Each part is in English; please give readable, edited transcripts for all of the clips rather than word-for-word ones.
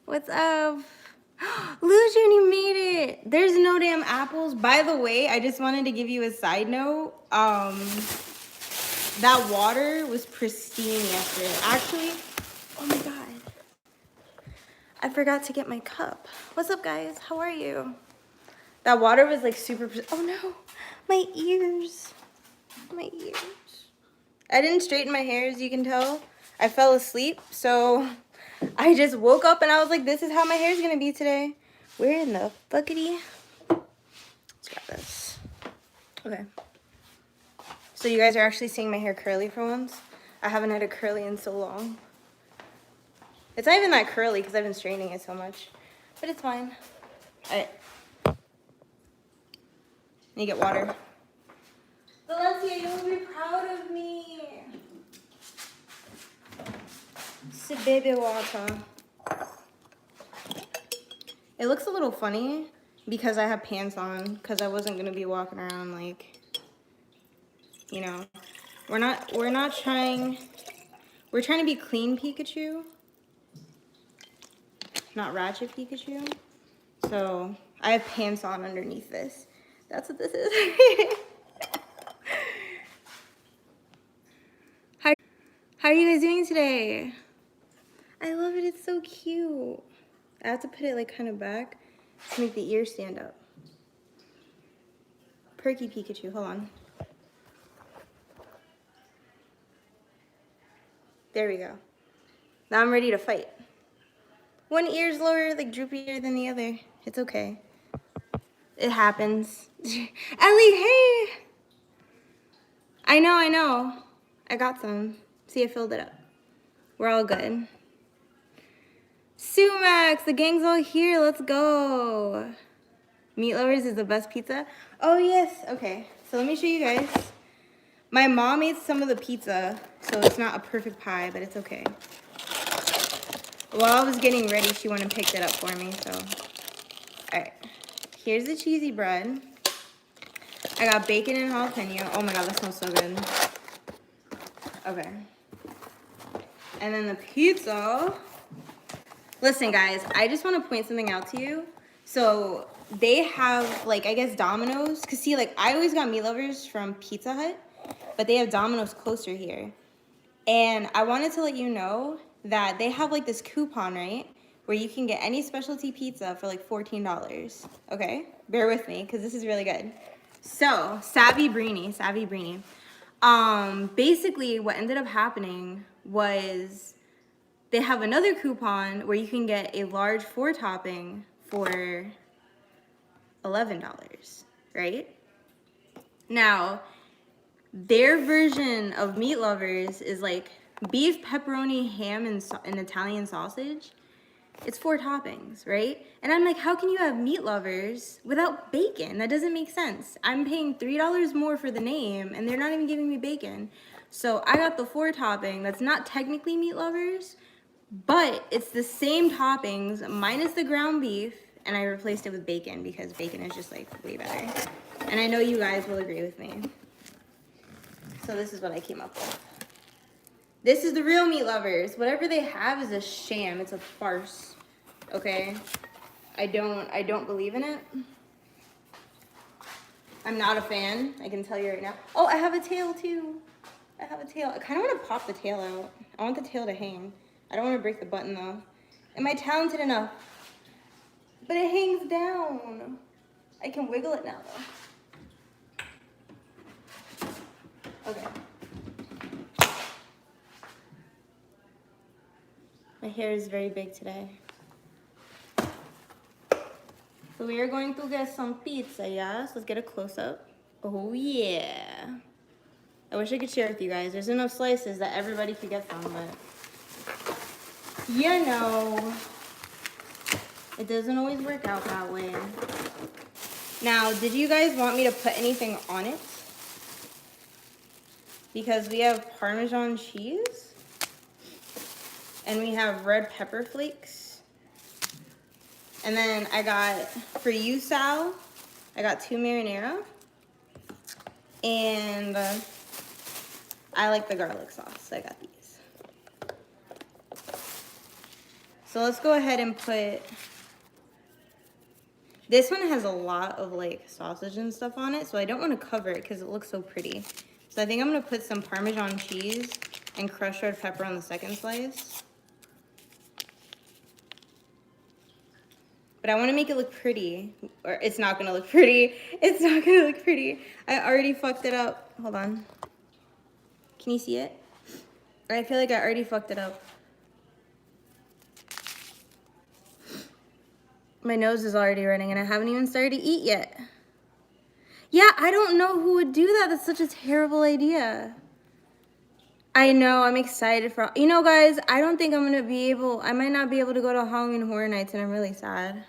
What's up? Lucian, you made it. There's no damn apples. By the way, I just wanted to give you a side note. That water was pristine yesterday. Actually, oh my God. I forgot to get my cup. What's up, guys? How are you? That water was like super, oh no, my ears. My ears. I didn't straighten my hair, as you can tell. I fell asleep, so I just woke up and I was like, this is how my hair is gonna be today. Where in the fuckity? Let's grab this. Okay. So you guys are actually seeing my hair curly for once. I haven't had a curly in so long. It's not even that curly because I've been straightening it so much, but it's fine. All right. Need to get water. Valencia, you'll be proud of me. It's baby water. It looks a little funny because I have pants on because I wasn't gonna be walking around like, you know, we're trying to be clean Pikachu, not ratchet Pikachu. So I have pants on underneath this. That's what this is. How are you guys doing today? I love it, it's so cute. I have to put it like kind of back to make the ears stand up. Perky Pikachu, hold on. There we go. Now I'm ready to fight. One ear's lower, like droopier than the other. It's okay. It happens. Ellie, hey! I know. I got some. See, I filled it up. We're all good. Sumax, the gang's all here. Let's go. Meat Lovers is the best pizza. Oh, yes. Okay, so let me show you guys. My mom ate some of the pizza, so it's not a perfect pie, but it's okay. While I was getting ready, she went and picked it up for me, so. All right, here's the cheesy bread. I got bacon and jalapeno. Oh my God, that smells so good. Okay. And then the pizza. Listen, guys, I just want to point something out to you. So they have, like, I guess Domino's. Because, see, like, I always got Meat Lovers from Pizza Hut, but they have Domino's closer here. And I wanted to let you know that they have, like, this coupon, right, where you can get any specialty pizza for, like, $14. Okay? Bear with me, because this is really good. So, Savvy Brini. Basically, what ended up happening was they have another coupon where you can get a large 4-topping for $11, right? Now, their version of Meat Lovers is like beef, pepperoni, ham, and Italian sausage. It's 4 toppings, right? And I'm like, how can you have Meat Lovers without bacon? That doesn't make sense. I'm paying $3 more for the name, and they're not even giving me bacon. So I got the 4-topping. That's not technically Meat Lovers, but it's the same toppings minus the ground beef, and I replaced it with bacon because bacon is just like way better. And I know you guys will agree with me. So this is what I came up with. This is the real Meat Lovers. Whatever they have is a sham. It's a farce. Okay? I don't believe in it. I'm not a fan. I can tell you right now. Oh, I have a tail too. I have a tail. I kind of want to pop the tail out. I want the tail to hang. I don't want to break the button though. Am I talented enough? But it hangs down. I can wiggle it now though. Okay. My hair is very big today. So we are going to get some pizza, yes? Let's get a close-up. Oh yeah. I wish I could share with you guys. There's enough slices that everybody could get some, but you know, it doesn't always work out that way. Now, did you guys want me to put anything on it? Because we have Parmesan cheese, and we have red pepper flakes. And then I got, for you, Sal, I got 2 marinara. And I like the garlic sauce, so I got these. So let's go ahead and put, this one has a lot of like sausage and stuff on it, so I don't want to cover it because it looks so pretty. So I think I'm gonna put some Parmesan cheese and crushed red pepper on the second slice. But I want to make it look pretty, or it's not gonna look pretty. It's not gonna look pretty. I already fucked it up. Hold on. Can you see it? I feel like I already fucked it up. My nose is already running and I haven't even started to eat yet. Yeah, I don't know who would do that. That's such a terrible idea. I know, I'm excited for, you know guys, I don't think I'm gonna be able, I might not be able to go to Halloween Horror Nights and I'm really sad.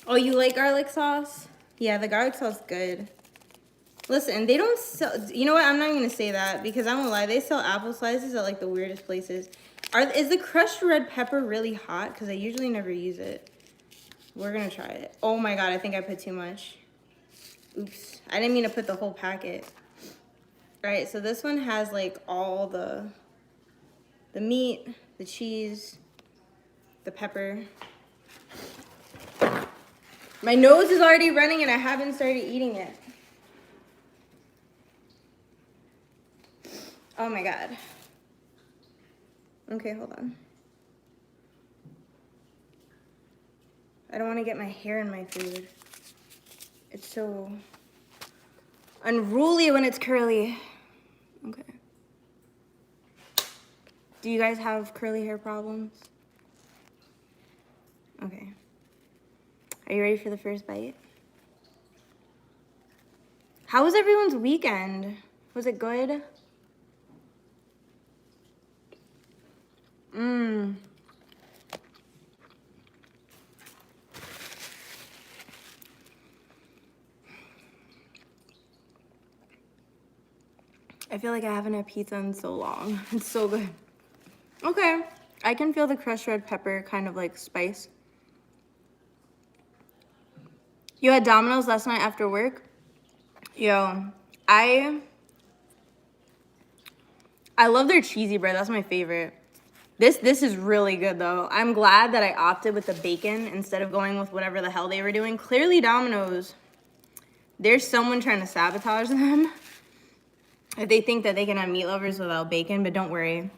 Oh, you like garlic sauce? Yeah, the garlic sauce is good. Listen, they don't sell, you know what, I'm not even gonna say that because I won't lie, they sell apple slices at like the weirdest places. Is the crushed red pepper really hot? Because I usually never use it. We're gonna try it. Oh my God, I think I put too much. Oops, I didn't mean to put the whole packet. All right, so this one has like all the meat, the cheese, the pepper. My nose is already running and I haven't started eating it. Oh my God. Okay, hold on. I don't want to get my hair in my food. It's so unruly when it's curly. Okay. Do you guys have curly hair problems? Okay. Are you ready for the first bite? How was everyone's weekend? Was it good? I feel like I haven't had pizza in so long. It's so good. Okay, I can feel the crushed red pepper kind of like spice. You had Domino's last night after work? Yo, I love their cheesy bread. That's my favorite. This is really good though. I'm glad that I opted with the bacon instead of going with whatever the hell they were doing. Clearly Domino's, there's someone trying to sabotage them if they think that they can have meat lovers without bacon, but don't worry.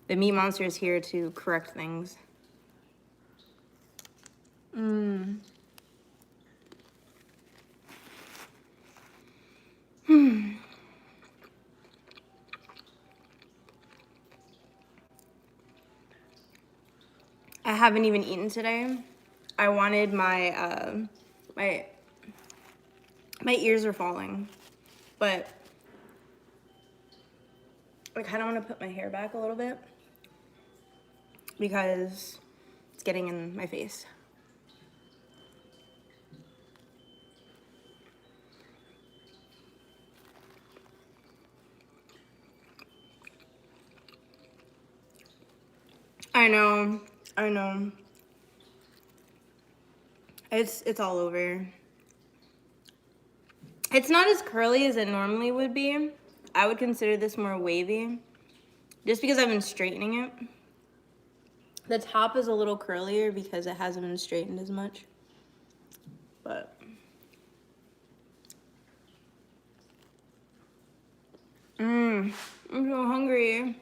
The meat monster is here to correct things. I haven't even eaten today. I wanted my my ears are falling, but I kind of want to put my hair back a little bit because it's getting in my face. I know. It's all over. It's not as curly as it normally would be. I would consider this more wavy, just because I've been straightening it. The top is a little curlier because it hasn't been straightened as much. But I'm so hungry.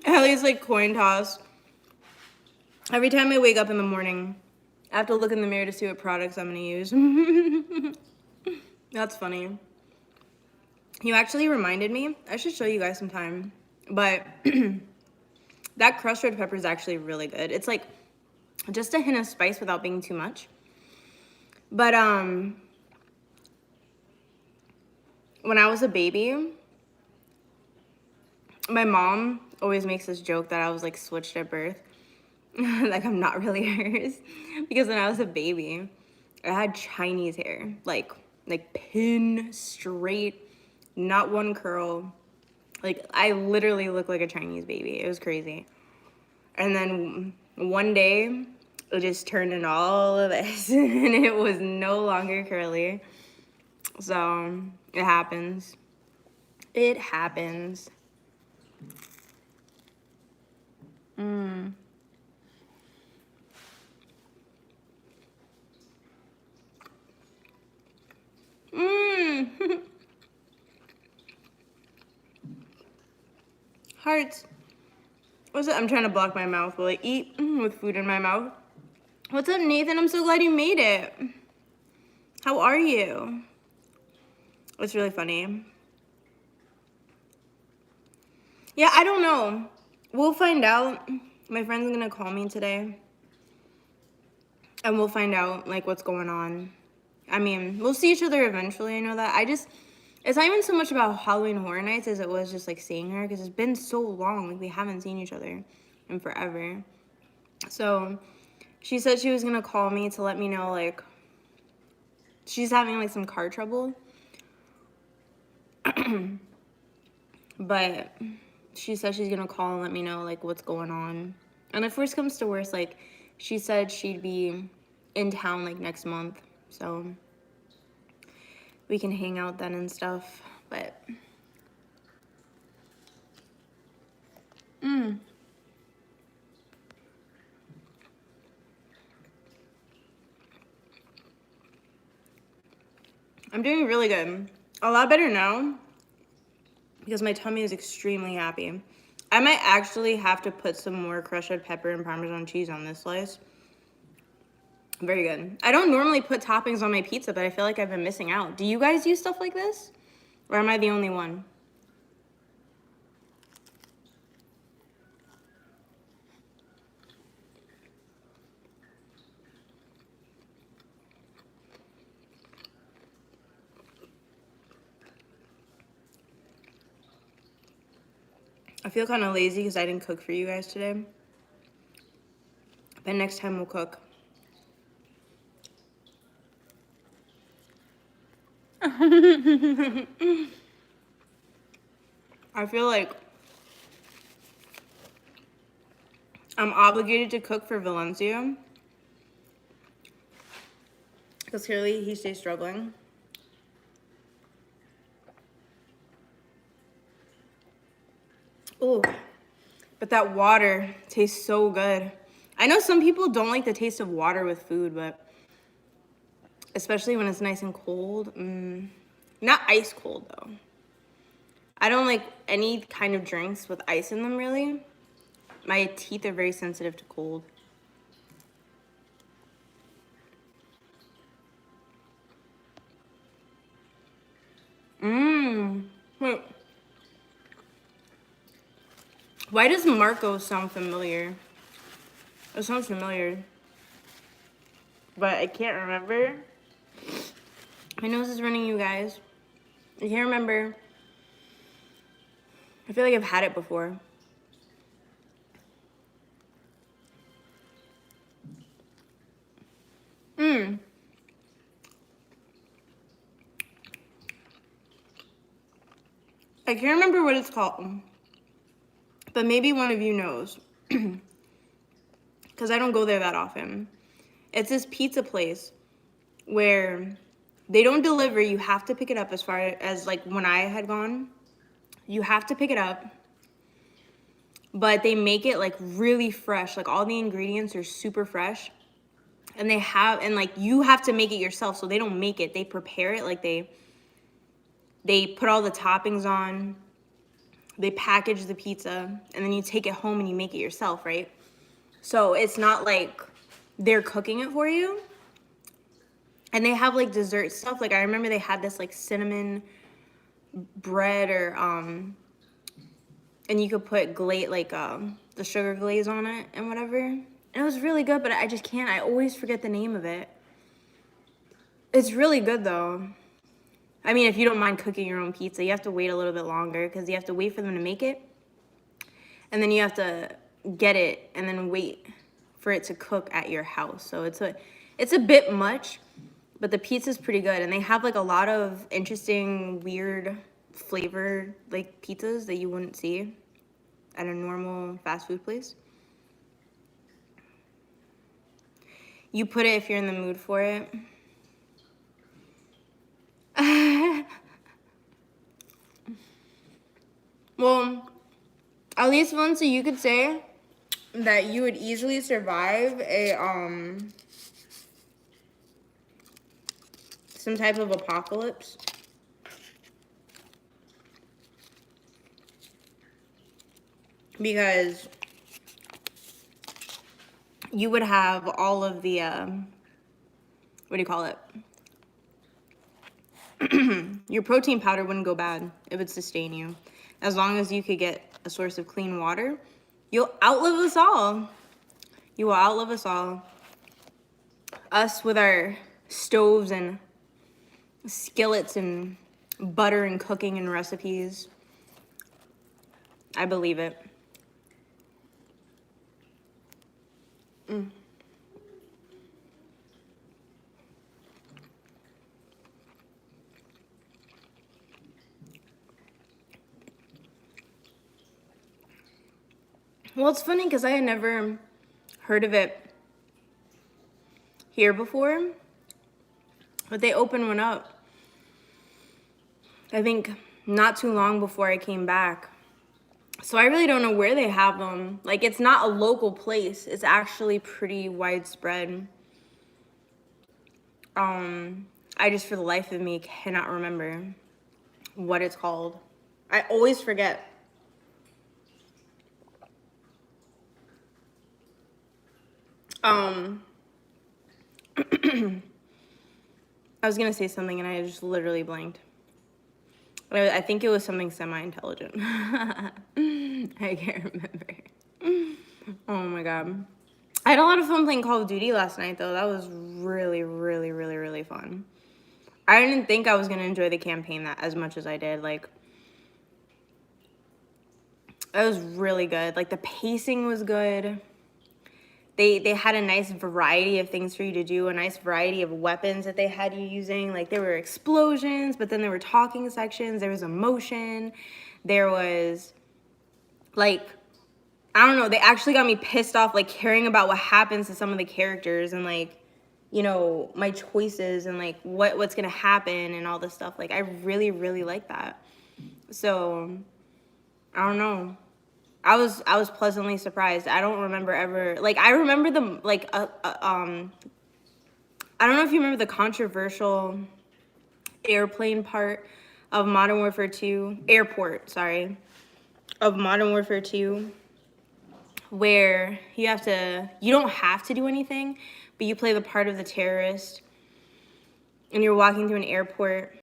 Ellie's like coin toss. Every time I wake up in the morning, I have to look in the mirror to see what products I'm gonna use. That's funny. You actually reminded me. I should show you guys sometime. But that crushed red pepper is actually really good. It's like just a hint of spice without being too much. But when I was a baby, my mom always makes this joke that I was like switched at birth. Like I'm not really hers. Because when I was a baby, I had Chinese hair. Like pin straight, not one curl. Like I literally look like a Chinese baby. It was crazy. And then one day it just turned into all of this and it was no longer curly. So it happens. It happens. Mmm. Mmm. Hearts. What's up? I'm trying to block my mouth while I eat with food in my mouth. What's up, Nathan? I'm so glad you made it. How are you? It's really funny. Yeah, I don't know. We'll find out. My friend's gonna call me today. And we'll find out, like, what's going on. I mean, we'll see each other eventually, I know that. It's not even so much about Halloween Horror Nights as it was just, like, seeing her. Because it's been so long. Like, we haven't seen each other in forever. So, she said she was gonna call me to let me know, like, she's having, like, some car trouble. But she said she's gonna call and let me know, like, what's going on. And if worst comes to worst, like, she said she'd be in town, like, next month. So we can hang out then and stuff. But I'm doing really good. A lot better now because my tummy is extremely happy. I might actually have to put some more crushed red pepper and Parmesan cheese on this slice. Very good. I don't normally put toppings on my pizza, but I feel like I've been missing out. Do you guys use stuff like this? Or am I the only one? I feel kind of lazy because I didn't cook for you guys today. But next time we'll cook. I feel like I'm obligated to cook for Valencia because clearly he stays struggling. Oh, but that water tastes so good. I know some people don't like the taste of water with food, but especially when it's nice and cold. Not ice cold, though. I don't like any kind of drinks with ice in them, really. My teeth are very sensitive to cold. Wait. Why does Marco sound familiar? It sounds familiar. But I can't remember. My nose is running, you guys. I can't remember. I feel like I've had it before. I can't remember what it's called. But maybe one of you knows. Because I don't go there that often. It's this pizza place where they don't deliver. You have to pick it up as far as, like, when I had gone. You have to pick it up. But they make it, like, really fresh. Like, all the ingredients are super fresh. And like, you have to make it yourself. So they don't make it. They prepare it. Like, they put all the toppings on. They package the pizza. And then you take it home and you make it yourself, right? So it's not like they're cooking it for you. And they have, like, dessert stuff. Like, I remember they had this, like, cinnamon bread or, and you could put the sugar glaze on it and whatever. And it was really good, but I just can't. I always forget the name of it. It's really good, though. I mean, if you don't mind cooking your own pizza, you have to wait a little bit longer because you have to wait for them to make it. And then you have to get it and then wait for it to cook at your house. So it's a bit much, but the pizza's pretty good. And they have, like, a lot of interesting, weird flavored, like, pizzas that you wouldn't see at a normal fast food place. You put it if you're in the mood for it. Well, at least once you could say that you would easily survive a some type of apocalypse. Because you would have all of the what do you call it? Your protein powder wouldn't go bad. It would sustain you. As long as you could get a source of clean water, you'll outlive us all. You will outlive us all. Us with our stoves and skillets and butter and cooking and recipes. I believe it. Well, it's funny because I had never heard of it here before, but they opened one up, I think, not too long before I came back. So I really don't know where they have them. Like, it's not a local place. It's actually pretty widespread. I just, for the life of me, cannot remember what it's called. I always forget. I was gonna say something and I just literally blanked. I think it was something semi-intelligent. I can't remember. Oh my god. I had a lot of fun playing Call of Duty last night, though. That was really, really, really, really fun. I didn't think I was gonna enjoy the campaign that as much as I did. Like, it was really good. Like, the pacing was good. They had a nice variety of things for you to do, a nice variety of weapons that they had you using. Like, there were explosions, but then there were talking sections. There was emotion. There was, like, I don't know. They actually got me pissed off, like, caring about what happens to some of the characters and, like, you know, my choices and, like, what's going to happen and all this stuff. Like, I really, really like that. So, I don't know. I was pleasantly surprised. I don't remember ever, like, I remember the, like, I don't know if you remember the controversial airplane part of Modern Warfare 2, of Modern Warfare 2, where you don't have to do anything, but you play the part of the terrorist, and you're walking through an airport,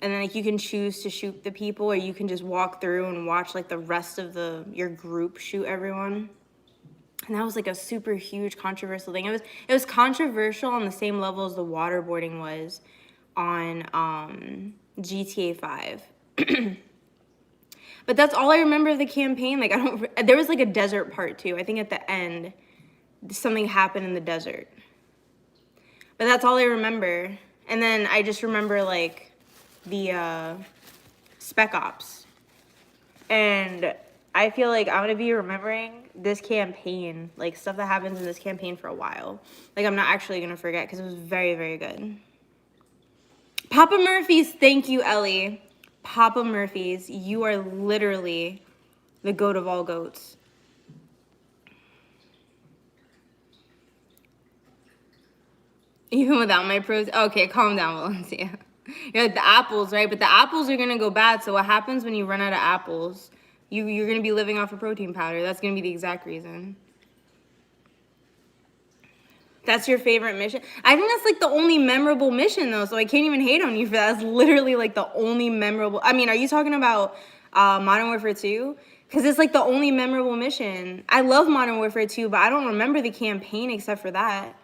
and then, like, you can choose to shoot the people, or you can just walk through and watch, like, the rest of your group shoot everyone. And that was, like, a super huge controversial thing. It was controversial on the same level as the waterboarding was on GTA 5. But that's all I remember of the campaign. Like, there was, like, a desert part too. I think at the end, something happened in the desert. But that's all I remember. And then I just remember, like, the Spec Ops. And I feel like I'm gonna be remembering this campaign, like, stuff that happens in this campaign for a while. Like, I'm not actually gonna forget because it was very, very good. Papa Murphy's, thank you, Ellie. Papa Murphy's, you are literally the goat of all goats. Even without my pros, okay, calm down, Valencia. You're like, the apples, right? But the apples are gonna go bad. So what happens when you run out of apples? You're gonna be living off of protein powder. That's gonna be the exact reason. That's your favorite mission? I think that's, like, the only memorable mission, though, so I can't even hate on you for that. That's literally, like, the only memorable. I mean, are you talking about Modern Warfare 2? Because it's, like, the only memorable mission. I love Modern Warfare 2, but I don't remember the campaign except for that.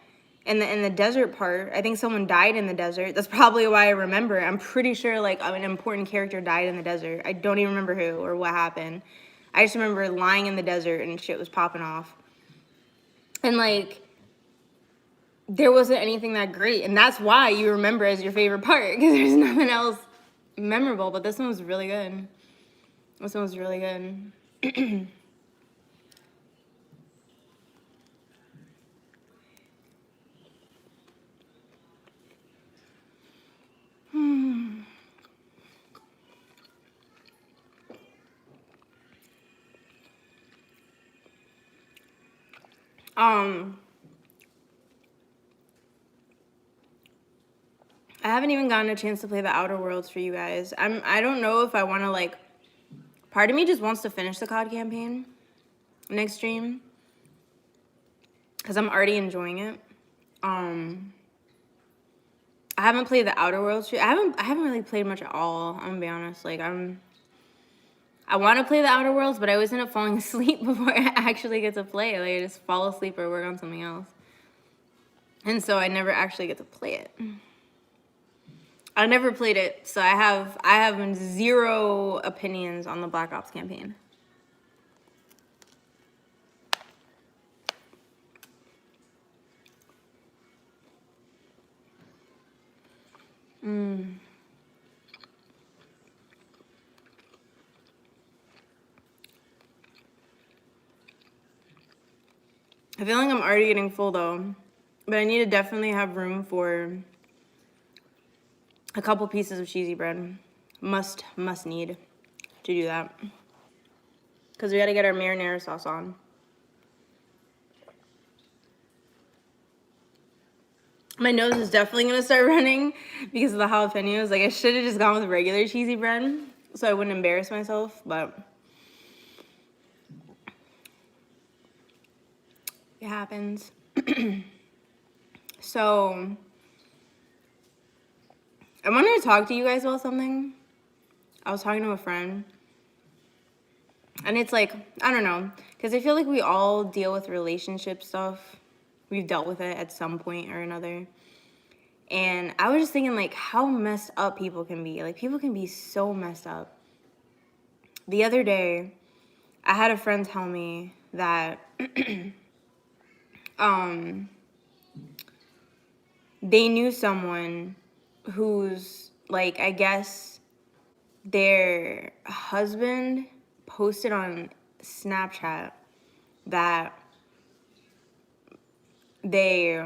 And the desert part, I think someone died in the desert. That's probably why I remember it. I'm pretty sure, like, an important character died in the desert. I don't even remember who or what happened. I just remember lying in the desert and shit was popping off. And, like, there wasn't anything that great. And that's why you remember as your favorite part, because there's nothing else memorable. But this one was really good. This one was really good. I haven't even gotten a chance to play the Outer Worlds for you guys. I don't know if I want to, like, part of me just wants to finish the COD campaign next stream because I'm already enjoying it. I haven't played the Outer Worlds. I haven't really played much at all. I'm gonna be honest. Like, I want to play the Outer Worlds, but I always end up falling asleep before I actually get to play. Like, I just fall asleep or work on something else, and so I never actually get to play it. I never played it, so I have zero opinions on the Black Ops campaign. I feel like I'm already getting full though, but I need to definitely have room for a couple pieces of cheesy bread. Must need to do that. Because we gotta get our marinara sauce on. My nose is definitely gonna start running because of the jalapenos. Like, I should have just gone with regular cheesy bread so I wouldn't embarrass myself, but it happens. So, I wanted to talk to you guys about something. I was talking to a friend. And it's like, I don't know, because I feel like we all deal with relationship stuff. We've dealt with it at some point or another. And I was just thinking, like, how messed up people can be. Like, people can be so messed up. The other day, I had a friend tell me that they knew someone who's, like, I guess their husband posted on Snapchat that they,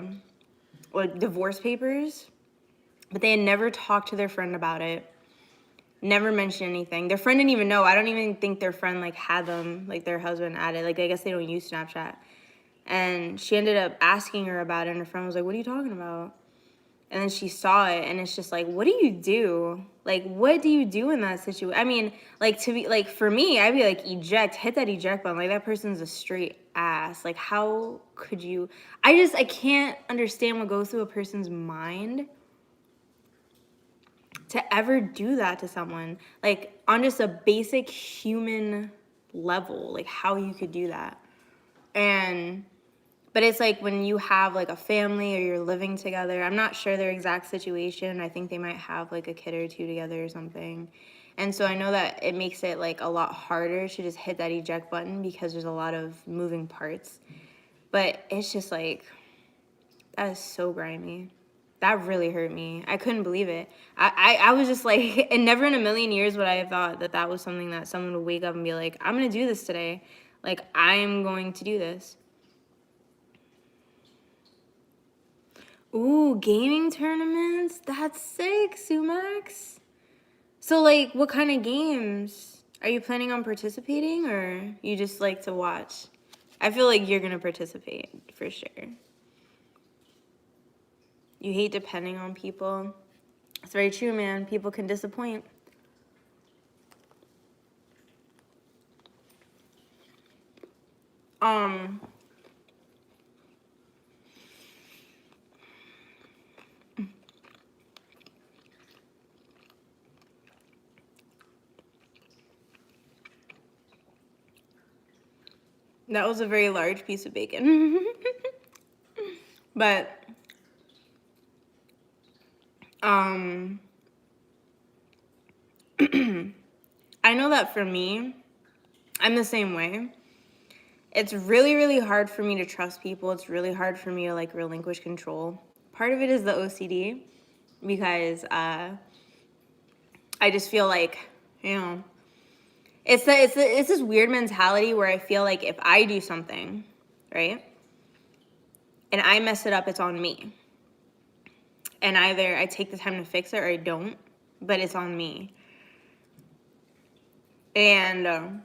like, divorce papers, but they had never talked to their friend about it, never mentioned anything. Their friend didn't even know. I don't even think their friend, like, had them, like, their husband added. Like, I guess they don't use Snapchat. And she ended up asking her about it, and her friend was like, what are you talking about? And then she saw it, and it's just like, what do you do? Like, what do you do in that situation? I mean, like, to be, like, for me, I'd be like, eject, hit that eject button. Like, that person's a straight ass. Like, how could you? I can't understand what goes through a person's mind to ever do that to someone. Like, on just a basic human level, like, how you could do that. But it's like when you have, like, a family or you're living together. I'm not sure their exact situation. I think they might have, like, a kid or two together or something. And so I know that it makes it, like, a lot harder to just hit that eject button because there's a lot of moving parts. But it's just like, that is so grimy. That really hurt me. I couldn't believe it. I was just like, and never in a million years would I have thought that that was something that someone would wake up and be like, I'm going to do this today. Like, I'm going to do this. Ooh, gaming tournaments? That's sick, Sumax. So, like, what kind of games? Are you planning on participating, or you just like to watch? I feel like you're going to participate, for sure. You hate depending on people. It's very true, man. People can disappoint. That was a very large piece of bacon. But, I know that for me, I'm the same way. It's really, really hard for me to trust people. It's really hard for me to, like, relinquish control. Part of it is the OCD because I just feel like, you know, it's this weird mentality where I feel like if I do something, right, and I mess it up, it's on me. and either I take the time to fix it or I don't, but it's on me. And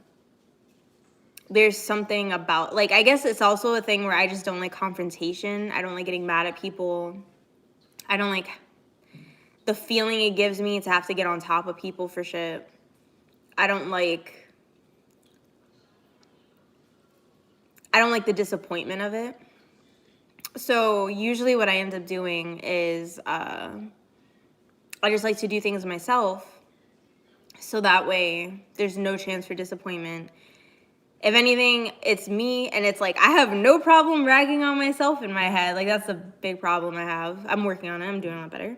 there's something about, like, I guess it's also a thing where I just don't like confrontation. I don't like getting mad at people. I don't like the feeling it gives me to have to get on top of people for shit. I don't like the disappointment of it. So usually what I end up doing is I just like to do things myself, so that way there's no chance for disappointment. If anything, it's me, and it's like I have no problem ragging on myself in my head. Like, that's a big problem I have. I'm working on it. I'm doing a lot better.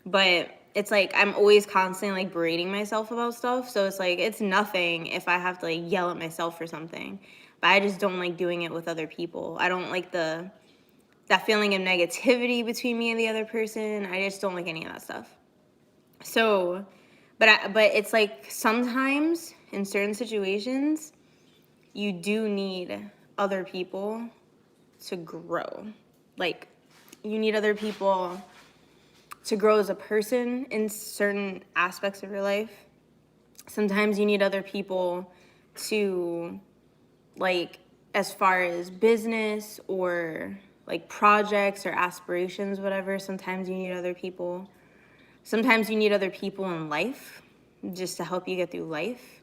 But it's like I'm always constantly like berating myself about stuff. So it's like it's nothing if I have to like yell at myself for something. But I just don't like doing it with other people. I don't like that feeling of negativity between me and the other person. I just don't like any of that stuff. So, but it's like sometimes in certain situations, you do need other people to grow. Like, you need other people to grow as a person in certain aspects of your life. Sometimes you need other people to, like, as far as business or like projects or aspirations, whatever, sometimes you need other people. Sometimes you need other people in life just to help you get through life.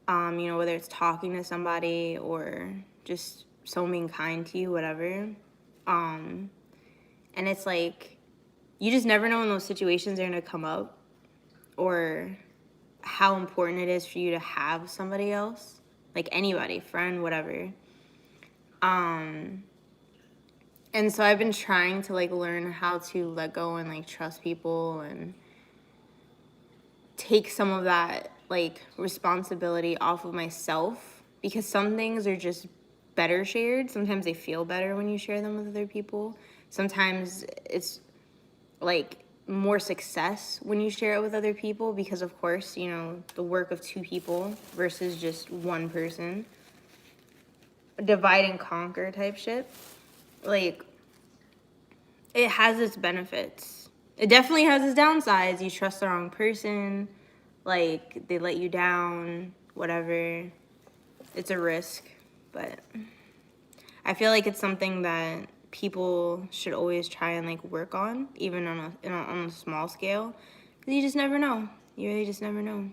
Whether it's talking to somebody or just someone being kind to you, whatever. And it's like, you just never know when those situations are going to come up or how important it is for you to have somebody else, like anybody, friend, whatever. And so I've been trying to like learn how to let go and like trust people and take some of that like responsibility off of myself, because some things are just better shared. Sometimes they feel better when you share them with other people. Sometimes it's like more success when you share it with other people, because of course, the work of two people versus just one person. Divide and conquer type shit. Like, it has its benefits. It definitely has its downsides. You trust the wrong person, like they let you down, whatever. It's a risk, but I feel like it's something that people should always try and like work on, even on a small scale, because you just never know. You really just never know.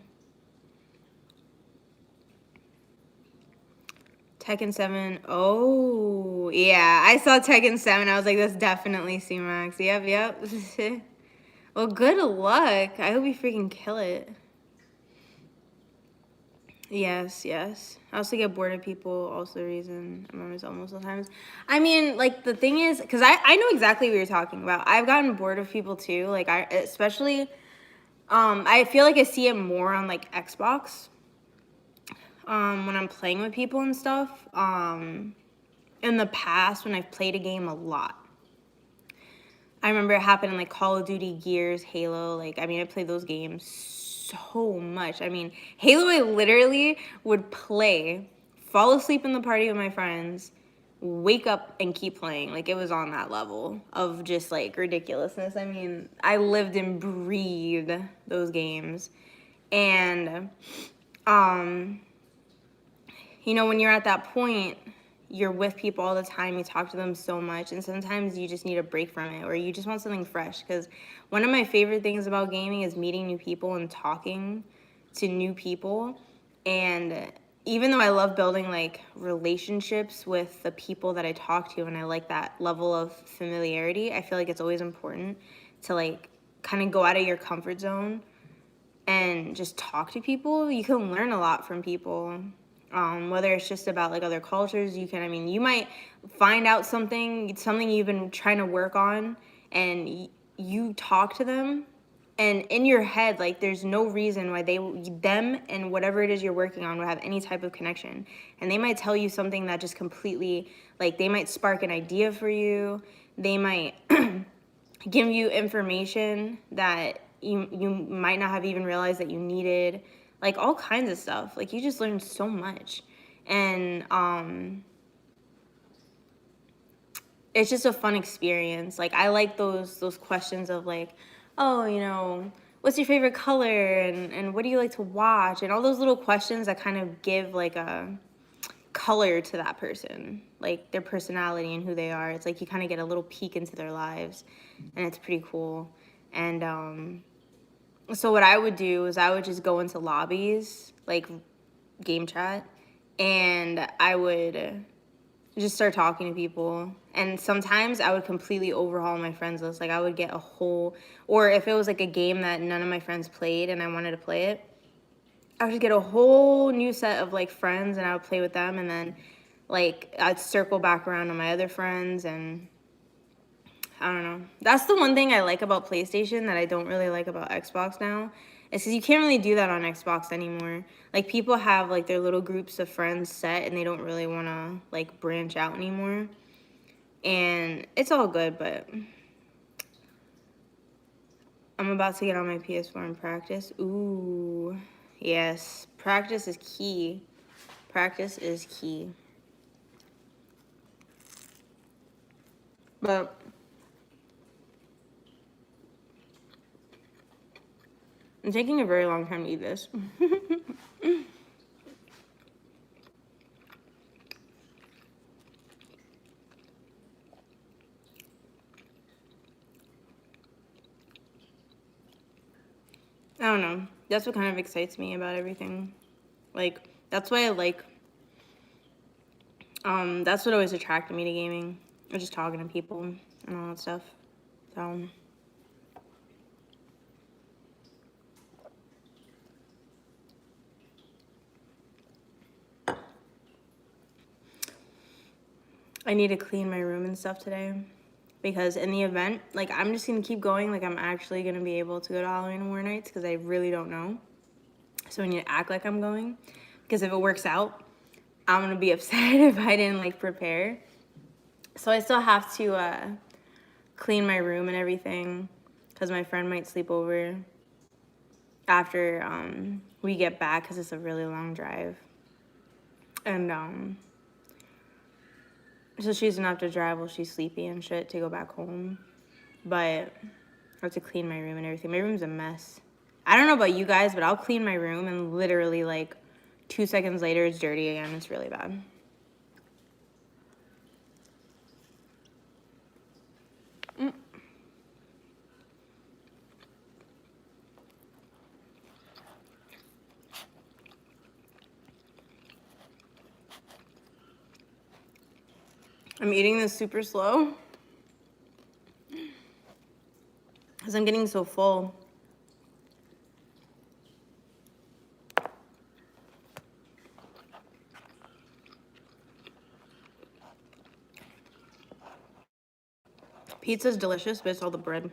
Tekken 7. Oh, yeah. I saw Tekken 7. I was like, that's definitely C-Max. Yep. Well, good luck. I hope you freaking kill it. Yes. I also get bored of people. Also the reason I'm by myself most of the times. I mean, like, the thing is, because I know exactly what you're talking about. I've gotten bored of people, too. Like, especially, I feel like I see it more on, like, Xbox. When I'm playing with people and stuff. In the past, when I've played a game a lot, I remember it happened in like Call of Duty, Gears, Halo. Like, I mean, I played those games so much. I mean, Halo, I literally would play, fall asleep in the party with my friends, wake up and keep playing. Like, it was on that level of just like ridiculousness. I mean, I lived and breathed those games. And, when you're at that point, you're with people all the time, you talk to them so much, and sometimes you just need a break from it, or you just want something fresh. Because one of my favorite things about gaming is meeting new people and talking to new people. And even though I love building like relationships with the people that I talk to, and I like that level of familiarity, I feel like it's always important to like kind of go out of your comfort zone and just talk to people. You can learn a lot from people. Whether it's just about like other cultures, you might find out something you've been trying to work on, and you talk to them, and in your head, like, there's no reason why them and whatever it is you're working on would have any type of connection. And they might tell you something that just completely, like, they might spark an idea for you. They might give you information that you might not have even realized that you needed. Like, all kinds of stuff. Like, you just learn so much. And it's just a fun experience. Like I like those questions of like, oh, what's your favorite color and what do you like to watch and all those little questions that kind of give like a color to that person, like their personality and who they are. It's like you kind of get a little peek into their lives, and it's pretty cool. And so what I would do is I would just go into lobbies, like game chat, and I would just start talking to people. And sometimes I would completely overhaul my friends list. Like I would get a whole, or if it was like a game that none of my friends played and I wanted to play it, I would just get a whole new set of like friends and I would play with them, and then like I'd circle back around to my other friends. And I don't know. That's the one thing I like about PlayStation that I don't really like about Xbox now. Is because you can't really do that on Xbox anymore. Like people have like their little groups of friends set and they don't really want to like branch out anymore. And it's all good, but I'm about to get on my PS4 and practice. Ooh, yes. Practice is key. Practice is key. But I'm taking a very long time to eat this. I don't know. That's what kind of excites me about everything. Like, that's why I like, that's what always attracted me to gaming. Or just talking to people and all that stuff. So, I need to clean my room and stuff today. Because in the event, like, I'm just gonna keep going. Like, I'm actually gonna be able to go to Halloween Horror Nights because I really don't know. So I need to act like I'm going. Because if it works out, I'm gonna be upset if I didn't, like, prepare. So I still have to clean my room and everything because my friend might sleep over after we get back because it's a really long drive. And so she doesn't have to drive while she's sleepy and shit to go back home. But I have to clean my room and everything. My room's a mess. I don't know about you guys, but I'll clean my room and literally like 2 seconds later it's dirty again. It's really bad. I'm eating this super slow because I'm getting so full. Pizza's delicious, but it's all the bread.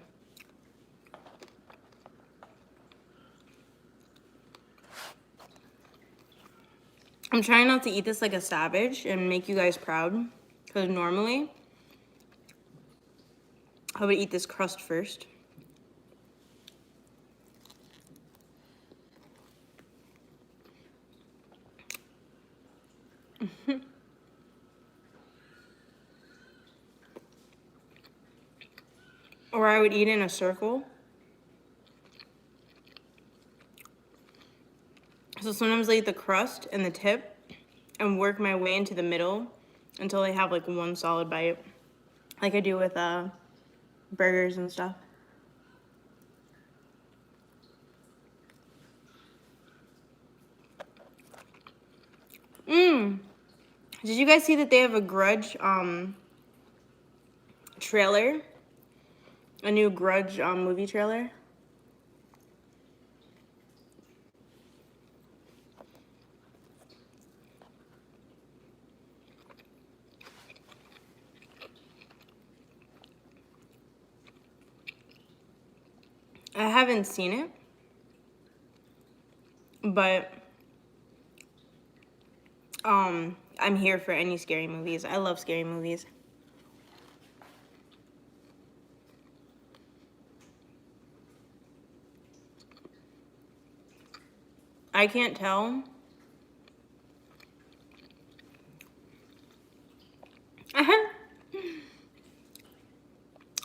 I'm trying not to eat this like a savage and make you guys proud, because normally I would eat this crust first. Or I would eat in a circle. So sometimes I eat the crust and the tip and work my way into the middle until I have like one solid bite, like I do with burgers and stuff. Did you guys see that they have a Grudge trailer? A new Grudge movie trailer? I haven't seen it, but I'm here for any scary movies. I love scary movies. I can't tell.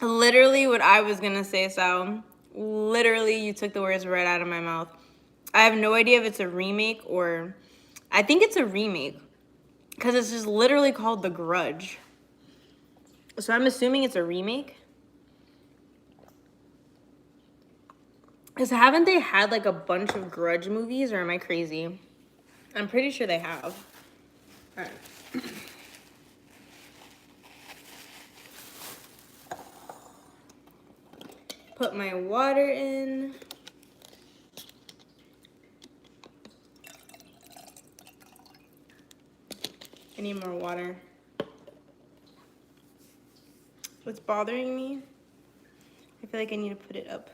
Literally what I was gonna say, Sal. Literally, you took the words right out of my mouth. I have no idea if it's a remake or... I think it's a remake. Because it's just literally called The Grudge. So I'm assuming it's a remake. Because haven't they had like a bunch of Grudge movies, or am I crazy? I'm pretty sure they have. All right. Put my water in. I need more water. What's bothering me? I feel like I need to put it up.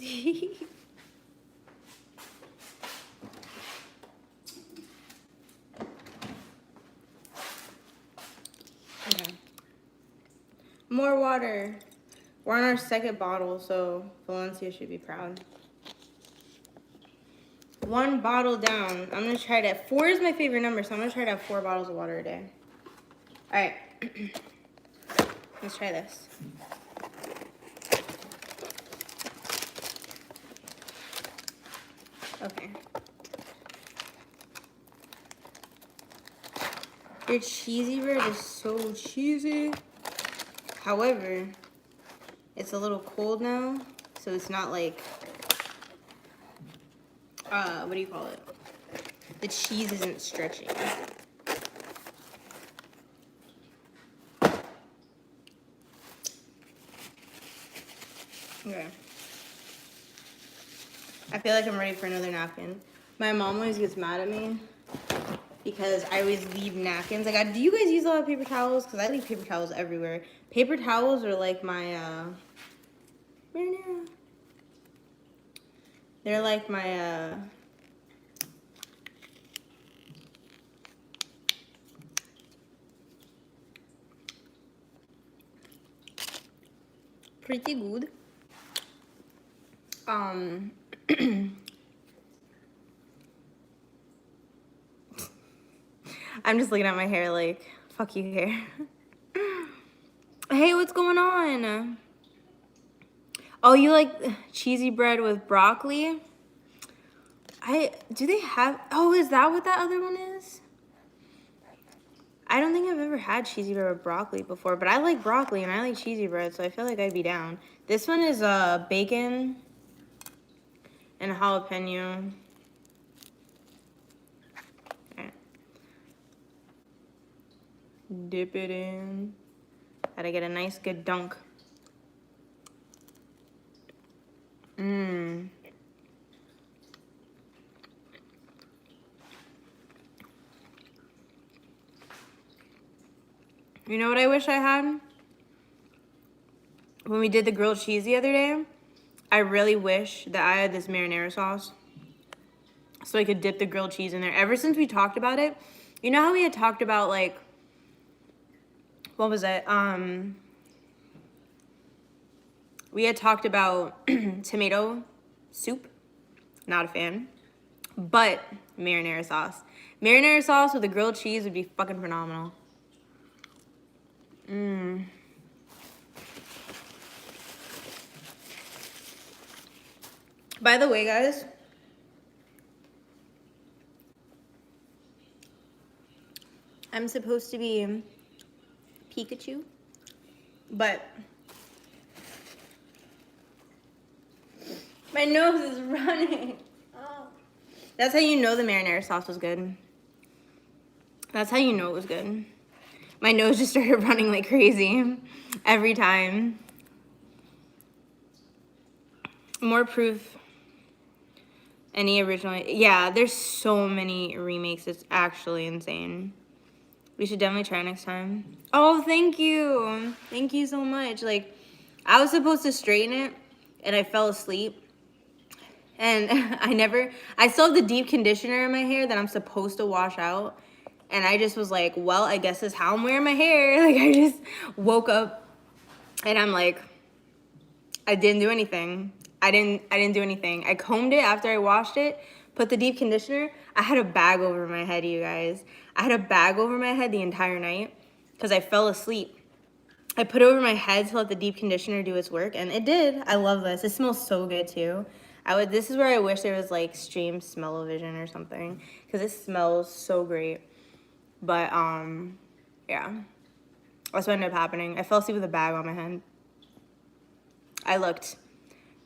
Okay. More water. We're on our second bottle, so Valencia should be proud. 1 bottle down. I'm gonna try to... 4 is my favorite number, so I'm gonna try to have 4 bottles of water a day. All right. Let's try this. Okay. Your cheesy bread is so cheesy. However, it's a little cold now, so it's not like, what do you call it? The cheese isn't stretching. Okay. I feel like I'm ready for another napkin. My mom always gets mad at me because I always leave napkins. Like, do you guys use a lot of paper towels? Because I leave paper towels everywhere. Paper towels are like my, they're like my, pretty good. I'm just looking at my hair like, fuck you, hair. Hey, what's going on? Oh, you like cheesy bread with broccoli? Do they have... Oh, is that what that other one is? I don't think I've ever had cheesy bread with broccoli before, but I like broccoli and I like cheesy bread, so I feel like I'd be down. This one is bacon and jalapeno. Okay. Dip it in. Gotta get a nice good dunk. Mmm. You know what I wish I had? When we did the grilled cheese the other day, I really wish that I had this marinara sauce so I could dip the grilled cheese in there. Ever since we talked about it, you know how we had talked about, like, what was it? We had talked about tomato soup. Not a fan. But marinara sauce. Marinara sauce with the grilled cheese would be fucking phenomenal. Mmm. By the way, guys, I'm supposed to be Pikachu, but my nose is running. Oh. That's how you know the marinara sauce was good. That's how you know it was good. My nose just started running like crazy every time. More proof. Any original... Yeah, there's so many remakes. It's actually insane. We should definitely try next time. Oh, thank you. Thank you so much. Like, I was supposed to straighten it, and I fell asleep. And I still have the deep conditioner in my hair that I'm supposed to wash out. And I just was like, well, I guess this is how I'm wearing my hair. Like, I just woke up, and I'm like, I didn't do anything. I didn't do anything. I combed it after I washed it, put the deep conditioner. I had a bag over my head, you guys. I had a bag over my head the entire night because I fell asleep. I put it over my head to let the deep conditioner do its work, and it did. I love this. It smells so good too. This is where I wish there was like stream smell-o-vision or something, because it smells so great. But yeah, that's what ended up happening. I fell asleep with a bag on my head. I looked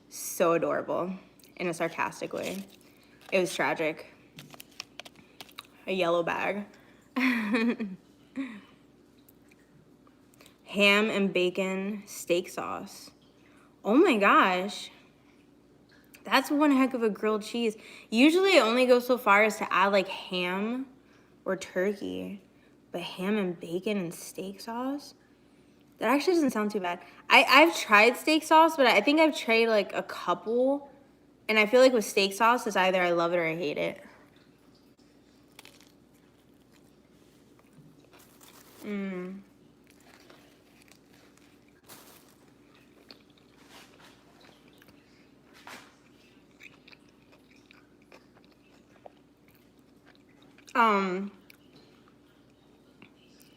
so adorable in a sarcastic way. It was tragic. A yellow bag. Ham and bacon steak sauce. Oh my gosh. That's one heck of a grilled cheese. Usually it only goes so far as to add like ham or turkey, but ham and bacon and steak sauce? That actually doesn't sound too bad. I've tried steak sauce, but I think I've tried like a couple, and I feel like with steak sauce, it's either I love it or I hate it.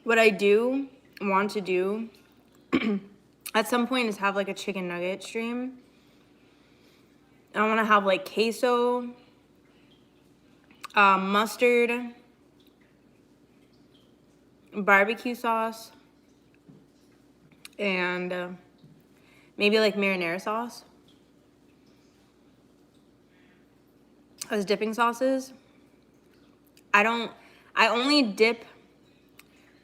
What I do want to do at some point is have like a chicken nugget stream. I want to have like queso, mustard, barbecue sauce, and maybe like marinara sauce as dipping sauces. I only dip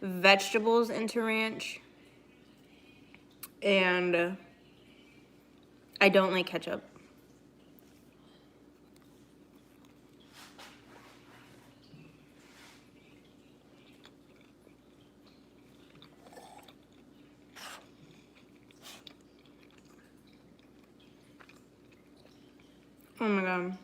vegetables into ranch, and I don't like ketchup. Oh my god.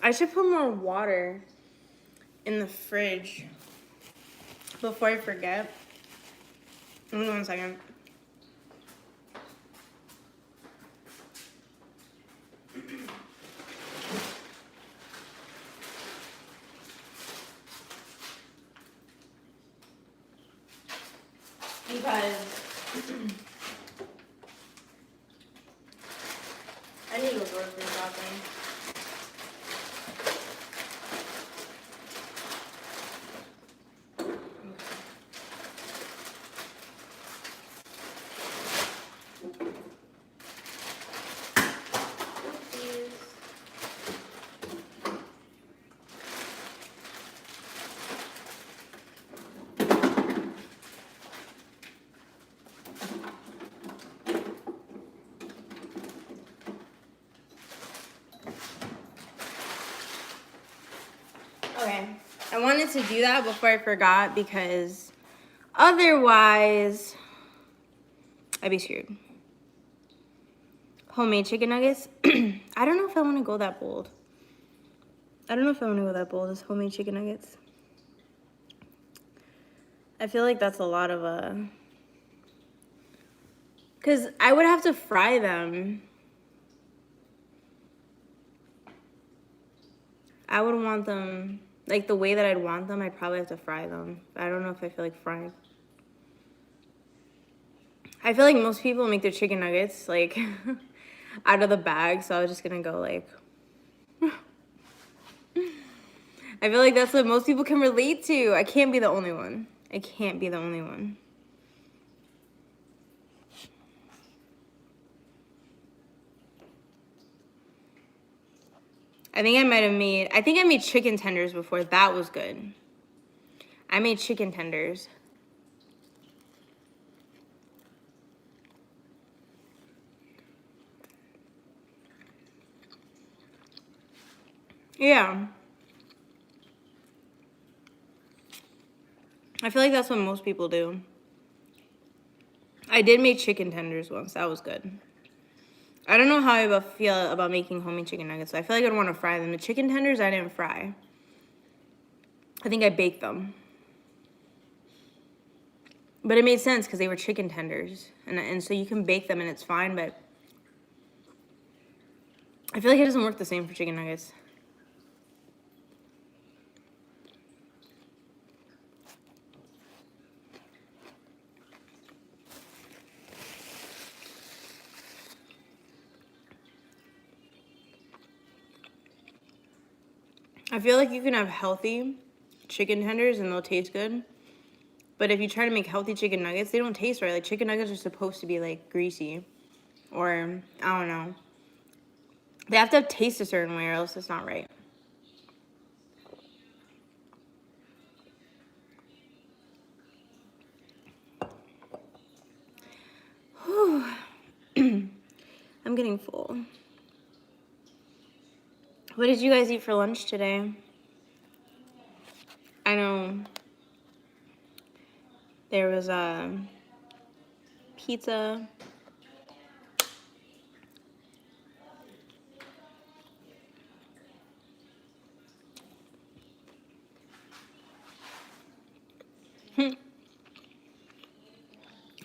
I should put more water in the fridge before I forget. Give me 1 second. Because I need to go grocery shopping. Okay, I wanted to do that before I forgot because otherwise I'd be screwed. Homemade chicken nuggets. I don't know if I want to go that bold. As homemade chicken nuggets. I feel like that's a lot of because I would have to fry them. I would want them like the way that I'd want them. I'd probably have to fry them. I don't know if I feel like frying. I feel like most people make their chicken nuggets like out of the bag, so I was just gonna go like I feel like that's what most people can relate to. I can't be the only one. I think I think I made chicken tenders before. That was good. I made chicken tenders. Yeah. I feel like that's what most people do. I did make chicken tenders once. That was good. I don't know how I feel about making homemade chicken nuggets. I feel like I'd want to fry them. The chicken tenders, I didn't fry. I think I baked them. But it made sense because they were chicken tenders. And so you can bake them and it's fine, but I feel like it doesn't work the same for chicken nuggets. I feel like you can have healthy chicken tenders and they'll taste good. But if you try to make healthy chicken nuggets, they don't taste right. Like, chicken nuggets are supposed to be, like, greasy. Or, I don't know. They have to taste a certain way or else it's not right. Whew. I'm getting full. What did you guys eat for lunch today? I know there was pizza.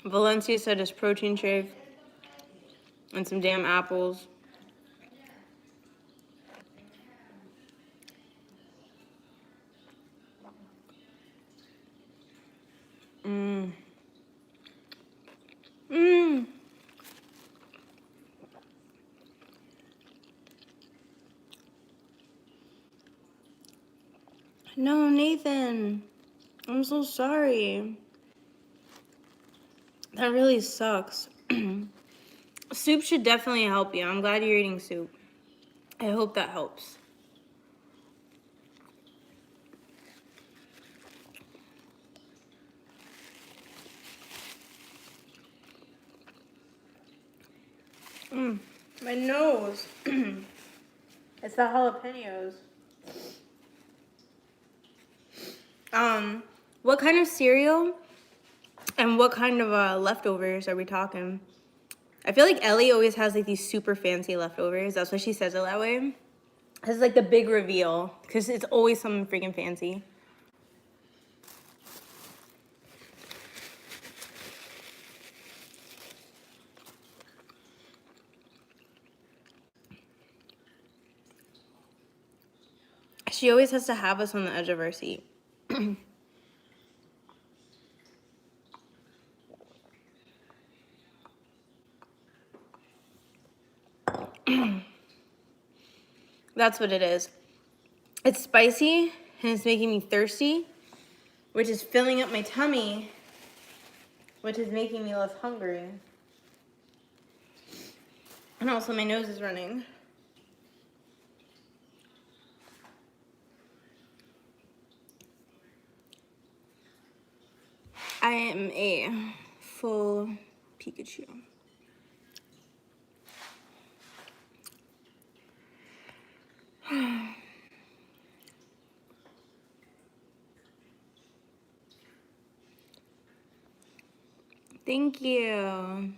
Valencia said his protein shake and some damn apples. Mmm. Mmm. No, Nathan. I'm so sorry. That really sucks. Soup should definitely help you. I'm glad you're eating soup. I hope that helps. My nose. It's the jalapenos. What kind of cereal and what kind of leftovers are we talking? I feel like Ellie always has like these super fancy leftovers. That's why she says it that way. This is like the big reveal because it's always something freaking fancy. She always has to have us on the edge of our seat. That's what it is. It's spicy and it's making me thirsty, which is filling up my tummy, which is making me less hungry. And also my nose is running. I am a full Pikachu. Thank you.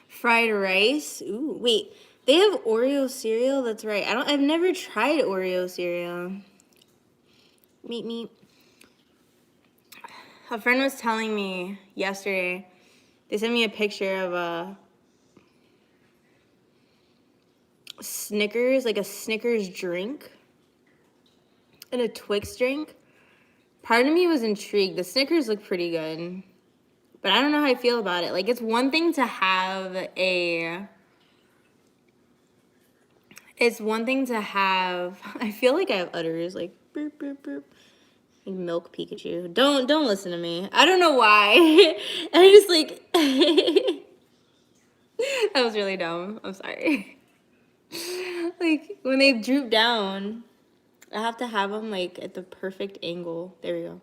Fried rice. Ooh, wait. They have Oreo cereal? That's right. I've never tried Oreo cereal. Meet. A friend was telling me yesterday, they sent me a picture of a Snickers, like a Snickers drink and a Twix drink. Part of me was intrigued. The Snickers look pretty good, but I don't know how I feel about it. Like, it's one thing to have I feel like I have udders, like, boop, boop, boop. Like milk Pikachu. Don't listen to me. I don't know why. And I just, like, that was really dumb. I'm sorry. Like, when they droop down, I have to have them, like, at the perfect angle. There we go.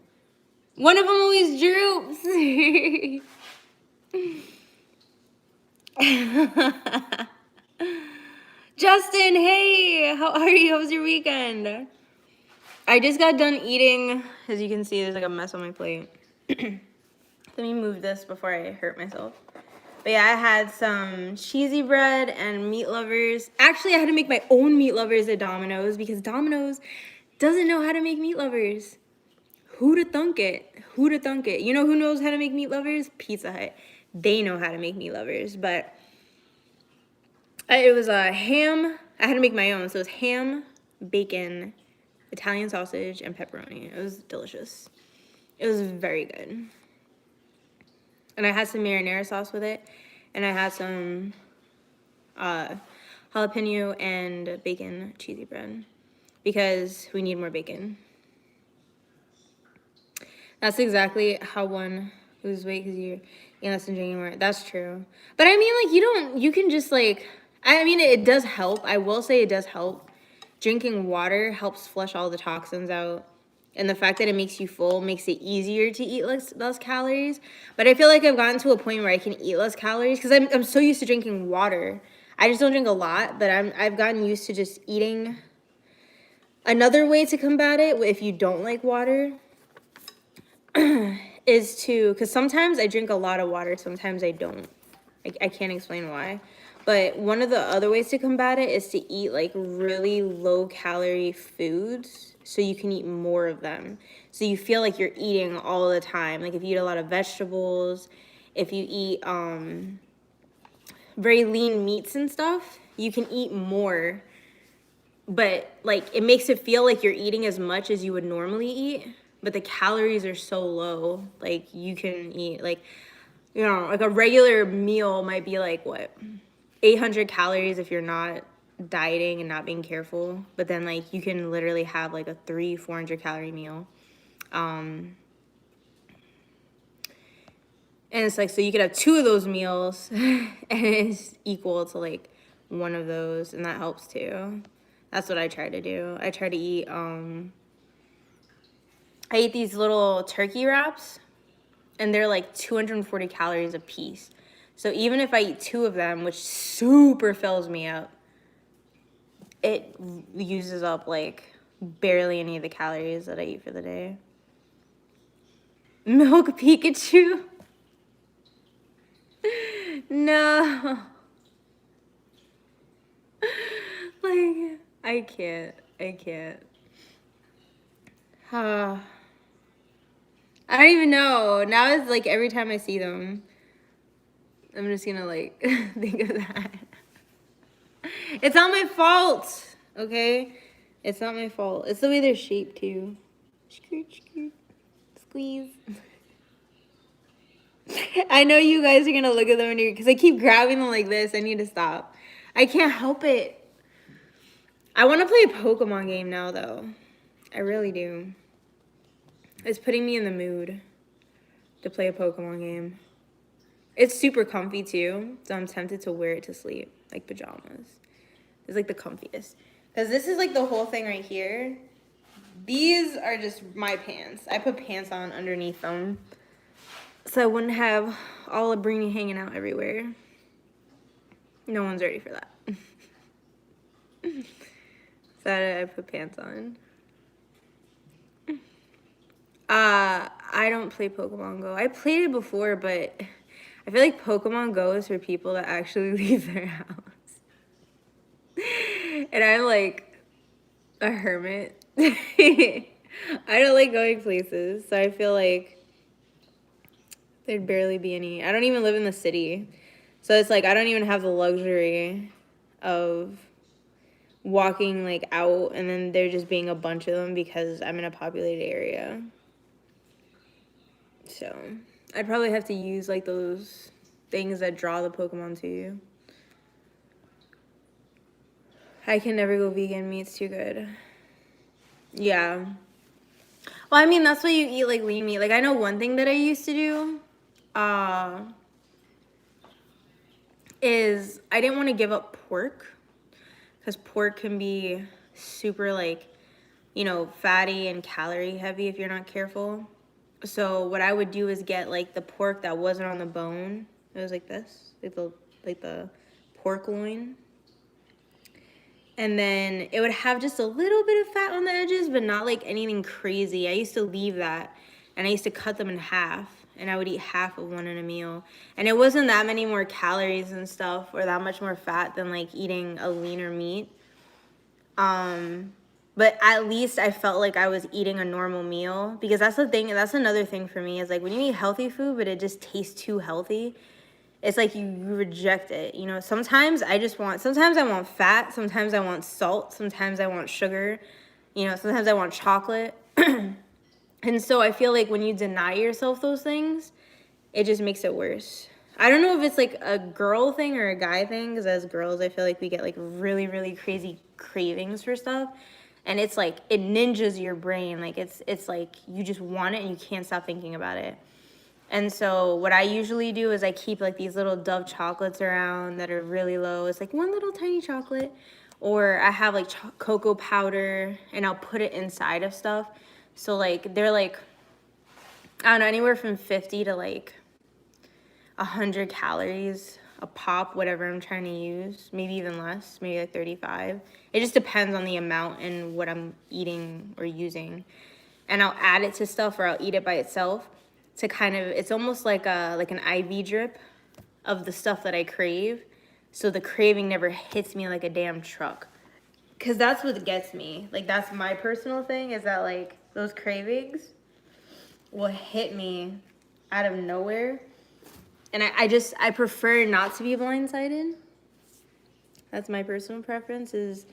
One of them always droops. Justin, hey, how are you? How was your weekend? I just got done eating. As you can see, there's like a mess on my plate. Let me move this before I hurt myself. But yeah, I had some cheesy bread and meat lovers. Actually, I had to make my own meat lovers at Domino's because Domino's doesn't know how to make meat lovers. Who'da thunk it? Who'da thunk it? You know who knows how to make meat lovers? Pizza Hut. They know how to make meat lovers. But It was a ham. I had to make my own. So it was ham, bacon, Italian sausage, and pepperoni. It was delicious. It was very good. And I had some marinara sauce with it. And I had some jalapeno and bacon cheesy bread. Because we need more bacon. That's exactly how one loses weight, because you're eating less and drinking more. That's true. But I mean, like, you can just, like, I mean, it does help. I will say it does help. Drinking water helps flush all the toxins out. And the fact that it makes you full makes it easier to eat less calories. But I feel like I've gotten to a point where I can eat less calories because I'm so used to drinking water. I just don't drink a lot, but I've gotten used to just eating. Another way to combat it, if you don't like water, is to, because sometimes I drink a lot of water, sometimes I don't. I can't explain why. But one of the other ways to combat it is to eat like really low calorie foods so you can eat more of them. So you feel like you're eating all the time. Like if you eat a lot of vegetables, if you eat very lean meats and stuff, you can eat more. But like it makes it feel like you're eating as much as you would normally eat, but the calories are so low. Like you can eat like, you know, like a regular meal might be like what, 800 calories if you're not dieting and not being careful. But then like you can literally have like a 400 calorie meal. And it's like, so you could have 2 of those meals and it's equal to like one of those, and that helps too. That's what I try to do. I try to eat, I eat these little turkey wraps, and they're like 240 calories a piece. So even if I eat 2 of them, which super fills me up, it uses up like barely any of the calories that I eat for the day. Milk Pikachu? No. Like, I can't. I don't even know. Now it's like every time I see them, I'm just gonna like think of that. It's not my fault, okay? It's not my fault. It's the way they're shaped too. Squeeze. I know you guys are gonna look at them because I keep grabbing them like this. I need to stop. I can't help it. I want to play a Pokemon game now, though. I really do. It's putting me in the mood to play a Pokemon game. It's super comfy, too, so I'm tempted to wear it to sleep, like pajamas. It's, like, the comfiest. Because this is, like, the whole thing right here. These are just my pants. I put pants on underneath them, so I wouldn't have all of Brini hanging out everywhere. No one's ready for that. So I put pants on. I don't play Pokemon Go. I played it before, but I feel like Pokemon Go is for people that actually leave their house. And I'm like a hermit. I don't like going places, so I feel like there'd barely be any. I don't even live in the city. So it's like I don't even have the luxury of walking like out and then there just being a bunch of them because I'm in a populated area. So I'd probably have to use like those things that draw the Pokemon to you. I can never go vegan. Meat's too good. Yeah. Well, I mean, that's why you eat like lean meat. Like I know one thing that I used to do is I didn't want to give up pork because pork can be super like, you know, fatty and calorie heavy if you're not careful. So what I would do is get like the pork that wasn't on the bone. It was like this, like the pork loin. And then it would have just a little bit of fat on the edges, but not like anything crazy. I used to leave that and I used to cut them in half and I would eat half of one in a meal. And it wasn't that many more calories and stuff or that much more fat than like eating a leaner meat. But at least I felt like I was eating a normal meal because that's the thing. That's another thing for me is like when you eat healthy food, but it just tastes too healthy, it's like you reject it. You know, sometimes I want fat, sometimes I want salt, sometimes I want sugar, you know, sometimes I want chocolate. And so I feel like when you deny yourself those things, it just makes it worse. I don't know if it's like a girl thing or a guy thing, because as girls, I feel like we get like really, really crazy cravings for stuff. And it's like, it ninjas your brain. Like it's like you just want it and you can't stop thinking about it. And so what I usually do is I keep like these little Dove chocolates around that are really low. It's like one little tiny chocolate. Or I have like cocoa powder and I'll put it inside of stuff. So like they're like, I don't know, anywhere from 50 to like 100 calories a pop, whatever I'm trying to use. Maybe even less, maybe like 35. It just depends on the amount and what I'm eating or using. And I'll add it to stuff or I'll eat it by itself to kind of, it's almost like an IV drip of the stuff that I crave. So the craving never hits me like a damn truck. Because that's what gets me. Like, that's my personal thing, is that, like, those cravings will hit me out of nowhere. And I prefer not to be blindsided. That's my personal preference, is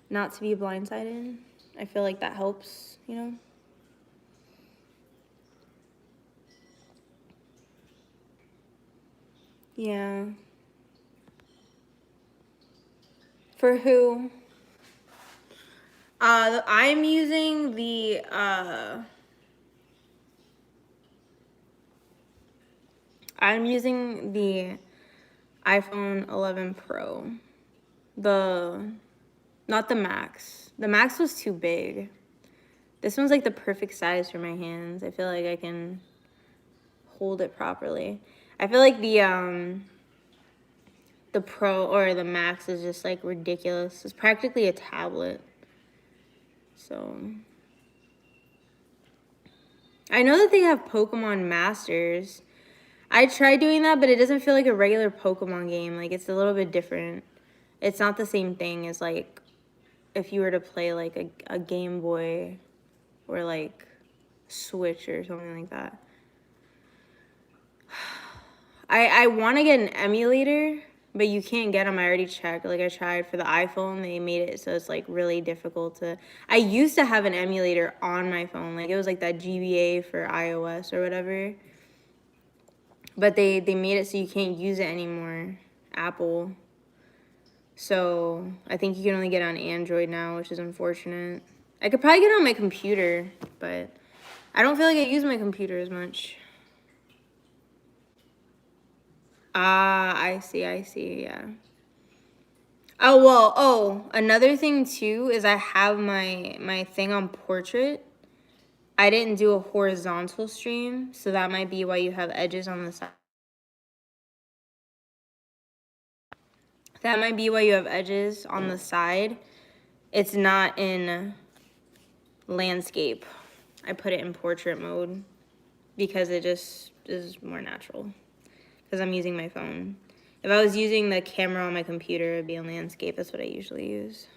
not to be blindsided. I feel like that helps, you know? Yeah. For who? I'm using the iPhone 11 Pro. Not the Max. The Max was too big. This one's like the perfect size for my hands. I feel like I can hold it properly. I feel like the Pro or the Max is just like ridiculous. It's practically a tablet. So I know that they have Pokemon Masters. I tried doing that, but it doesn't feel like a regular Pokemon game. Like, it's a little bit different. It's not the same thing as like if you were to play like a Game Boy or like Switch or something like that. I want to get an emulator, but you can't get them. I already checked. Like, I tried for the iPhone. They made it so it's like really difficult to. I used to have an emulator on my phone. Like, it was like that GBA for iOS or whatever. But they made it so you can't use it anymore. Apple. So I think you can only get it on Android now, which is unfortunate. I could probably get it on my computer, but I don't feel like I use my computer as much. Ah, I see, yeah. Oh, well, another thing too is I have my thing on portrait. I didn't do a horizontal stream, so that might be why you have edges on the side. That might be why you have edges on the side. It's not in landscape. I put it in portrait mode because it just is more natural. Because I'm using my phone. If I was using the camera on my computer, it'd be in landscape. That's what I usually use.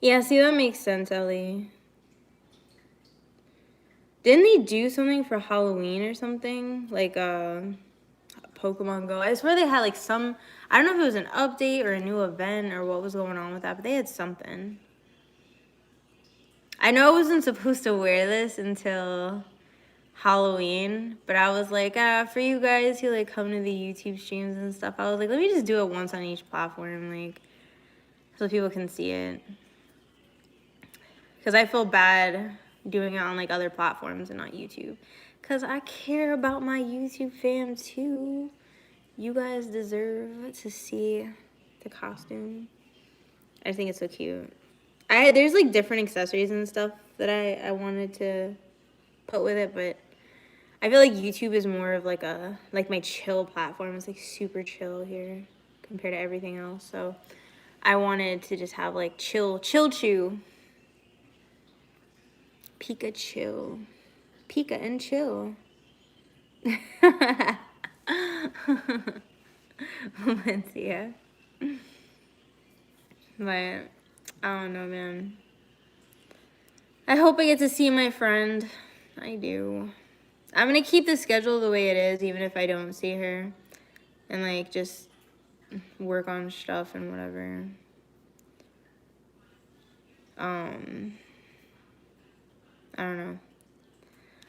Yeah, see, that makes sense, Ellie. Didn't they do something for Halloween or something? Like, Pokemon Go. I swear they had like some, I don't know if it was an update or a new event or what was going on with that, but they had something. I know I wasn't supposed to wear this until Halloween, but I was like, for you guys who like come to the YouTube streams and stuff, I was like, let me just do it once on each platform, like, so people can see it. Because I feel bad doing it on like other platforms and not YouTube. Because I care about my YouTube fam too. You guys deserve to see the costume. I think it's so cute. There's like different accessories and stuff that I wanted to put with it, but I feel like YouTube is more of like my chill platform. It's like super chill here compared to everything else. So I wanted to just have like chill chew. Pikachu. Pika and chill. Valencia. But I don't know, man. I hope I get to see my friend. I do. I'm gonna keep the schedule the way it is, even if I don't see her. And, like, just work on stuff and whatever. I don't know.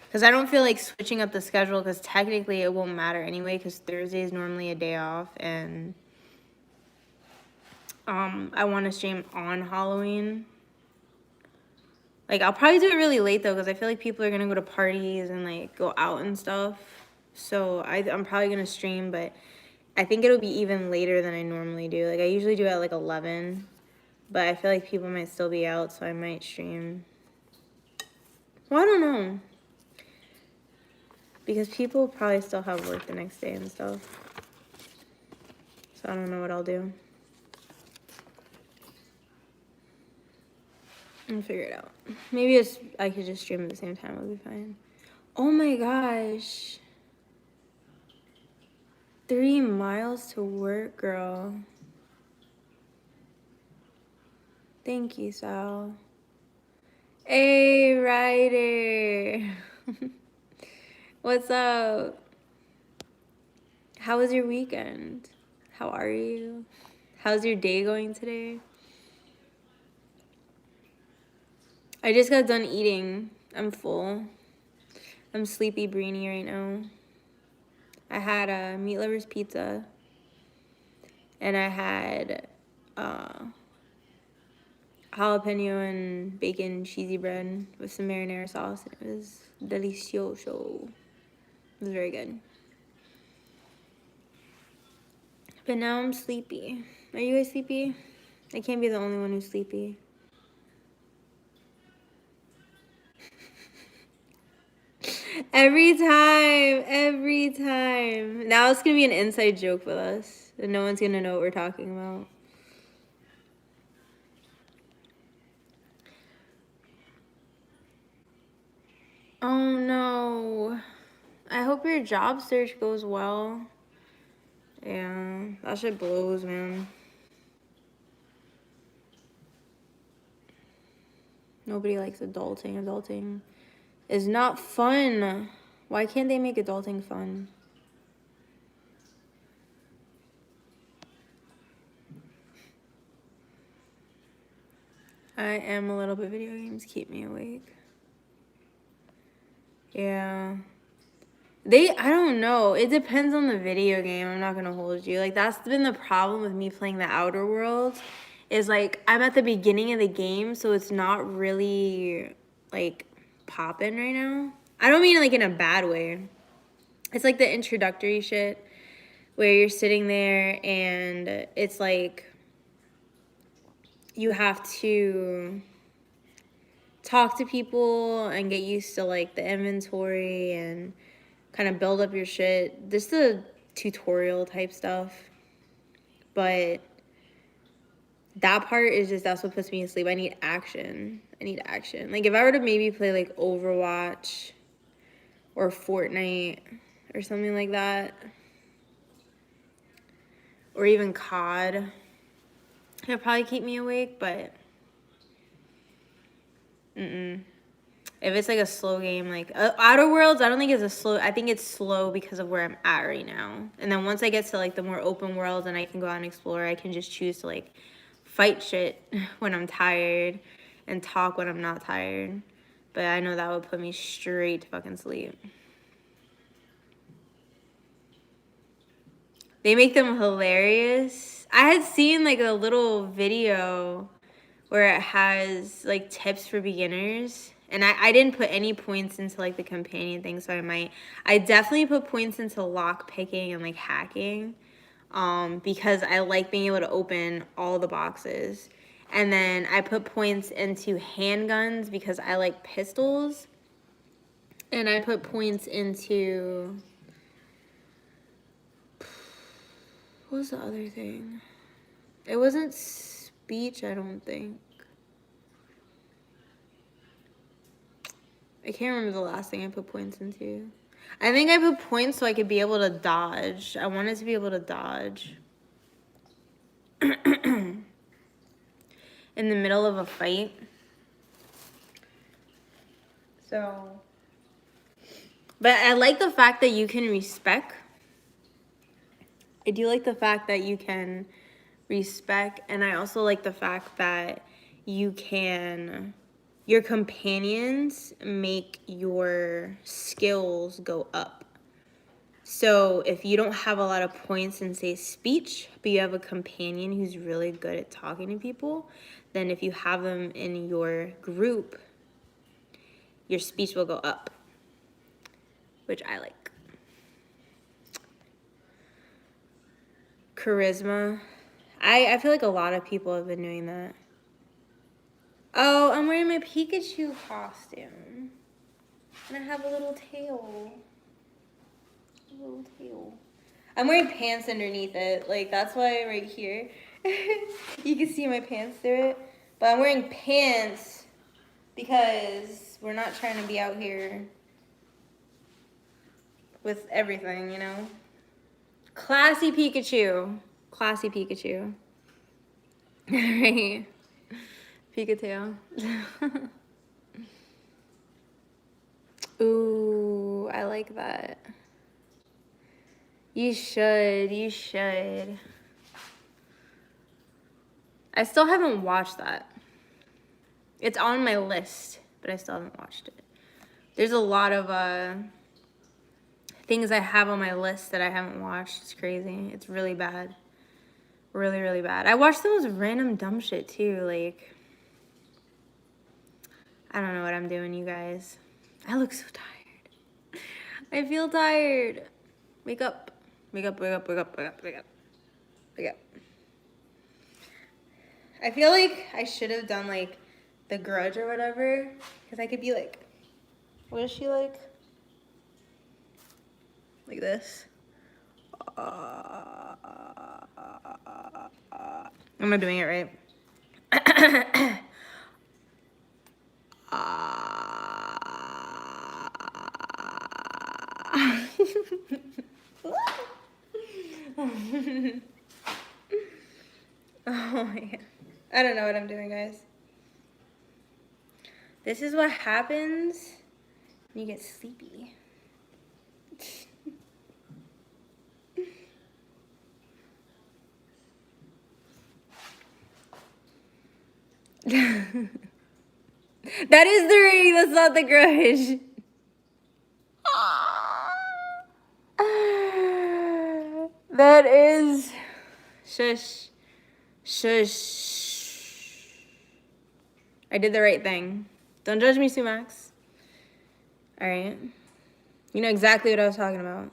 Because I don't feel like switching up the schedule, because technically it won't matter anyway, because Thursday is normally a day off, and I want to stream on Halloween. Like, I'll probably do it really late, though, because I feel like people are going to go to parties and, like, go out and stuff. So I'm probably going to stream, but I think it'll be even later than I normally do. Like, I usually do it at, like, 11. But I feel like people might still be out, so I might stream. Well, I don't know. Because people probably still have work the next day and stuff. So I don't know what I'll do. I'll figure it out. Maybe I could just stream at the same time. It'll be fine. Oh my gosh. 3 miles to work, girl. Thank you, Sal. Hey, Ryder. What's up? How was your weekend? How are you? How's your day going today? I just got done eating. I'm full. I'm sleepy brainy right now. I had a meat lovers pizza. And I had jalapeno and bacon cheesy bread with some marinara sauce. And it was delicioso. It was very good. But now I'm sleepy. Are you guys sleepy? I can't be the only one who's sleepy. Every time. Now it's gonna be an inside joke with us. And no one's gonna know what we're talking about. Oh no. I hope your job search goes well. Yeah, that shit blows, man. Nobody likes adulting. Adulting is not fun. Why can't they make adulting fun? I am a little bit. Video games keep me awake. Yeah. I don't know. It depends on the video game. I'm not gonna hold you. Like, that's been the problem with me playing the Outer Worlds. Is like, I'm at the beginning of the game, so it's not really, like, popping right now. I don't mean, like, in a bad way. It's like the introductory shit where you're sitting there and it's like you have to talk to people and get used to, like, the inventory and kind of build up your shit. This is the tutorial type stuff. But that part is just, that's what puts me to sleep. I need action. Like, if I were to maybe play, like, Overwatch or Fortnite or something like that, or even COD, it'd probably keep me awake, but if it's like a slow game, like Outer Worlds, I don't think it's a slow. I think it's slow because of where I'm at right now. And then once I get to, like, the more open world and I can go out and explore, I can just choose to, like, fight shit when I'm tired and talk when I'm not tired. But I know that would put me straight to fucking sleep. They make them hilarious. I had seen, like, a little video where it has, like, tips for beginners. And I didn't put any points into, like, the companion thing, so I definitely put points into lock picking and, like, hacking, because I like being able to open all the boxes. And then I put points into handguns because I like pistols. And I put points into, what was the other thing? It wasn't speech, I don't think. I can't remember the last thing I put points into. I think I put points so I could be able to dodge. I wanted to be able to dodge. In the middle of a fight. So, but I like the fact that you can respect. I do like the fact that you can respect, and I also like the fact that you can, your companions make your skills go up. So if you don't have a lot of points in, say, speech, but you have a companion who's really good at talking to people, then if you have them in your group, your speech will go up, which I like. Charisma. I feel like a lot of people have been doing that. Oh, I'm wearing my Pikachu costume. And I have a little tail. A little tail. I'm wearing pants underneath it. Like, that's why right here. You can see my pants through it. But I'm wearing pants because we're not trying to be out here with everything, you know? Classy Pikachu. Classy Pikachu. Right. Pikachu. Ooh, I like that. You should. You should. I still haven't watched that. It's on my list, but I still haven't watched it. There's a lot of things I have on my list that I haven't watched. It's crazy. It's really bad. Really, really bad. I watched the most random dumb shit too. Like, I don't know what I'm doing, you guys. I look so tired. I feel tired. Wake up. Wake up, wake up, wake up, wake up, wake up. Wake up. I feel like I should have done like The Grudge or whatever. Because I could be like, what is she like? Like this. I'm not doing it right. Oh my god. I don't know what I'm doing, guys. This is what happens when you get sleepy. That is the ring, that's not the Grudge. That is... Shush. Shush. I did the right thing. Don't judge me, Sumax. Alright. You know exactly what I was talking about.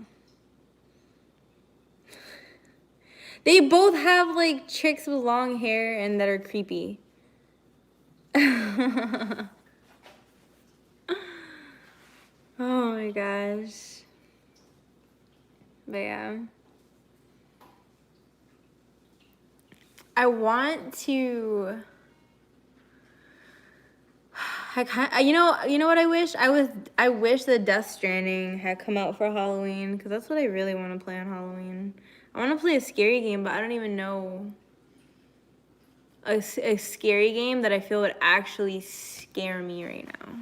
They both have, like, chicks with long hair and that are creepy. Oh my gosh. But yeah. I want to... you know what I wish? I wish that Death Stranding had come out for Halloween, because that's what I really want to play on Halloween. I want to play a scary game, but I don't even know a scary game that I feel would actually scare me right now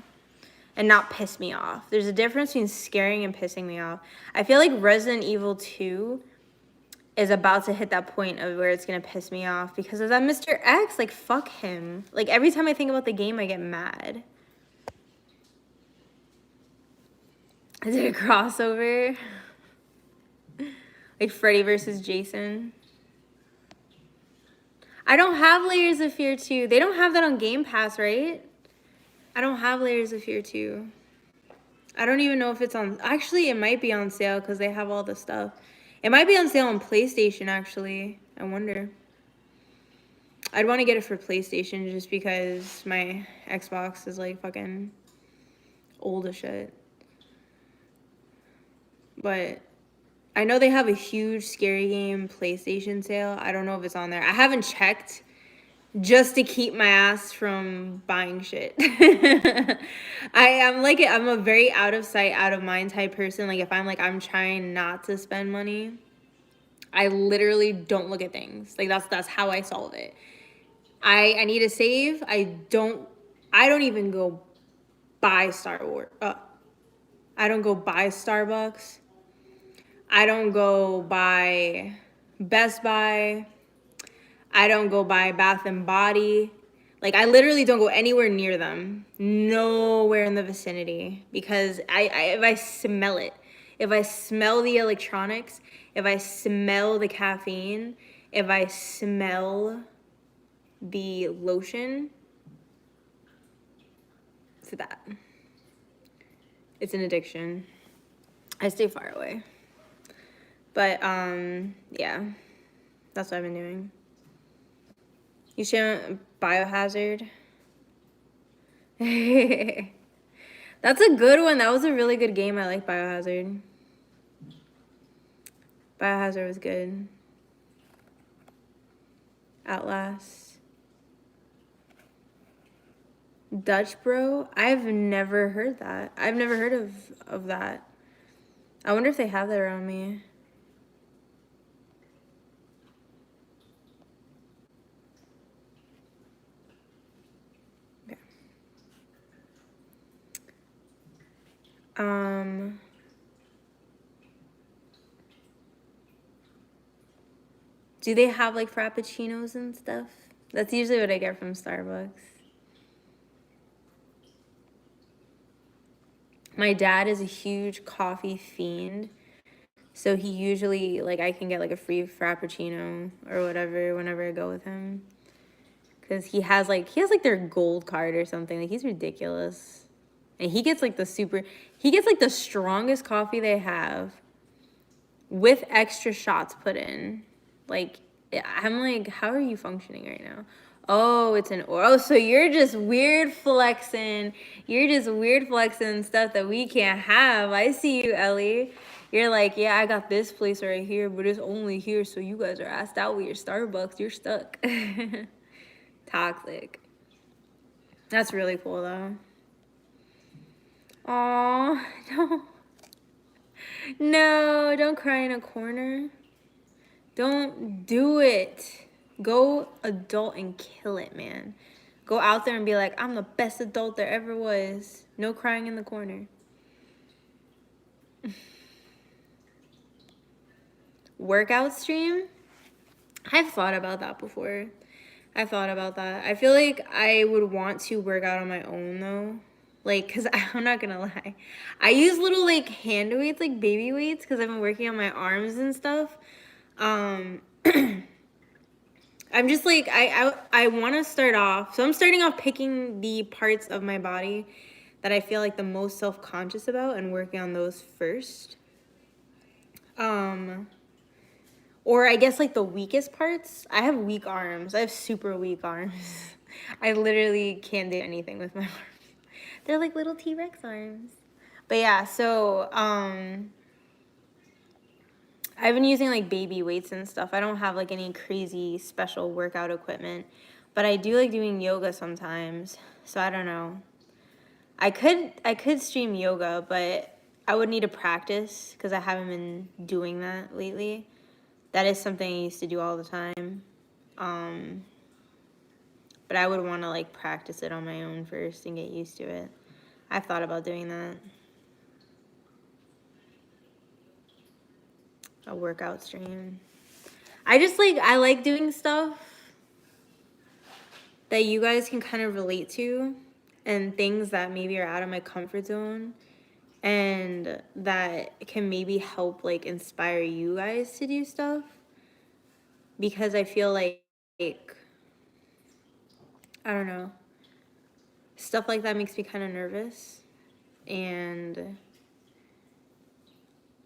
and not piss me off. There's a difference between scaring and pissing me off. I feel like Resident Evil 2 is about to hit that point of where it's gonna piss me off because of that Mr. X. Like, fuck him. Like, every time I think about the game, I get mad. Is it a crossover? Like Freddy versus Jason? I don't have Layers of Fear 2. They don't have that on Game Pass, right? I don't have Layers of Fear 2. I don't even know if it's on... Actually, it might be on sale because they have all the stuff. It might be on sale on PlayStation, actually. I wonder. I'd want to get it for PlayStation just because my Xbox is, like, fucking old as shit. But I know they have a huge Scary Game PlayStation sale. I don't know if it's on there. I haven't checked just to keep my ass from buying shit. I'm a very out of sight, out of mind type person. Like, if I'm trying not to spend money, I literally don't look at things. Like, that's how I solve it. I need to save. I don't even go buy I don't go buy Starbucks. I don't go by Best Buy. I don't go by Bath and Body. Like, I literally don't go anywhere near them. Nowhere in the vicinity. Because if I smell it, if I smell the electronics, if I smell the caffeine, if I smell the lotion, for that. It's an addiction. I stay far away. But, yeah. That's what I've been doing. You should Biohazard. That's a good one. That was a really good game. I like Biohazard. Biohazard was good. Outlast. Dutch Bro? I've never heard that. I've never heard of that. I wonder if they have that around me. Okay. Do they have like frappuccinos and stuff? That's usually what I get from Starbucks. My dad is a huge coffee fiend. So he usually, like, I can get like a free frappuccino or whatever whenever I go with him. Cause he has like their gold card or something. Like, he's ridiculous. And he gets like the strongest coffee they have with extra shots put in. Like, I'm like, how are you functioning right now? Oh, it's an oral. Oh, so you're just weird flexing. You're just weird flexing stuff that we can't have. I see you, Ellie. You're like, yeah, I got this place right here, but it's only here, so you guys are asked out with your Starbucks. You're stuck. Toxic. That's really cool, though. Aw, no. No, don't cry in a corner. Don't do it. Go adult and kill it, man. Go out there and be like, I'm the best adult there ever was. No crying in the corner. Workout stream? I've thought about that before. I thought about that. I feel like I would want to work out on my own, though. Like, because I'm not going to lie. I use little, like, hand weights, like baby weights, because I've been working on my arms and stuff. I'm just like, I want to start off. So I'm starting off picking the parts of my body that I feel like the most self-conscious about and working on those first. Or I guess like the weakest parts. I have weak arms. I have super weak arms. I literally can't do anything with my arms. They're like little T-Rex arms. But yeah, so I've been using like baby weights and stuff. I don't have like any crazy special workout equipment, but I do like doing yoga sometimes. So I don't know. I could stream yoga, but I would need to practice because I haven't been doing that lately. That is something I used to do all the time. But I would want to like practice it on my own first and get used to it. I've thought about doing that. A workout stream. I like doing stuff that you guys can kind of relate to and things that maybe are out of my comfort zone and that can maybe help like inspire you guys to do stuff. Because I feel like I don't know. Stuff like that makes me kind of nervous.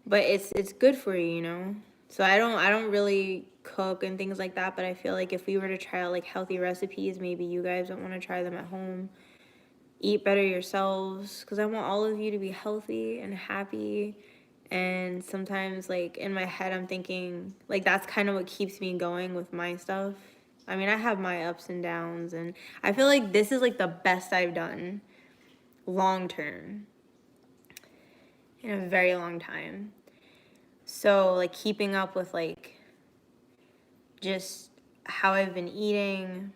But it's good for you, you know? So I don't really cook and things like that, but I feel like if we were to try out like healthy recipes, maybe you guys don't want to try them at home. Eat better yourselves, because I want all of you to be healthy and happy. And sometimes like in my head I'm thinking like that's kind of what keeps me going with my stuff. I mean, I have my ups and downs, and I feel like this is like the best I've done long term in a very long time. So like keeping up with like just how I've been eating,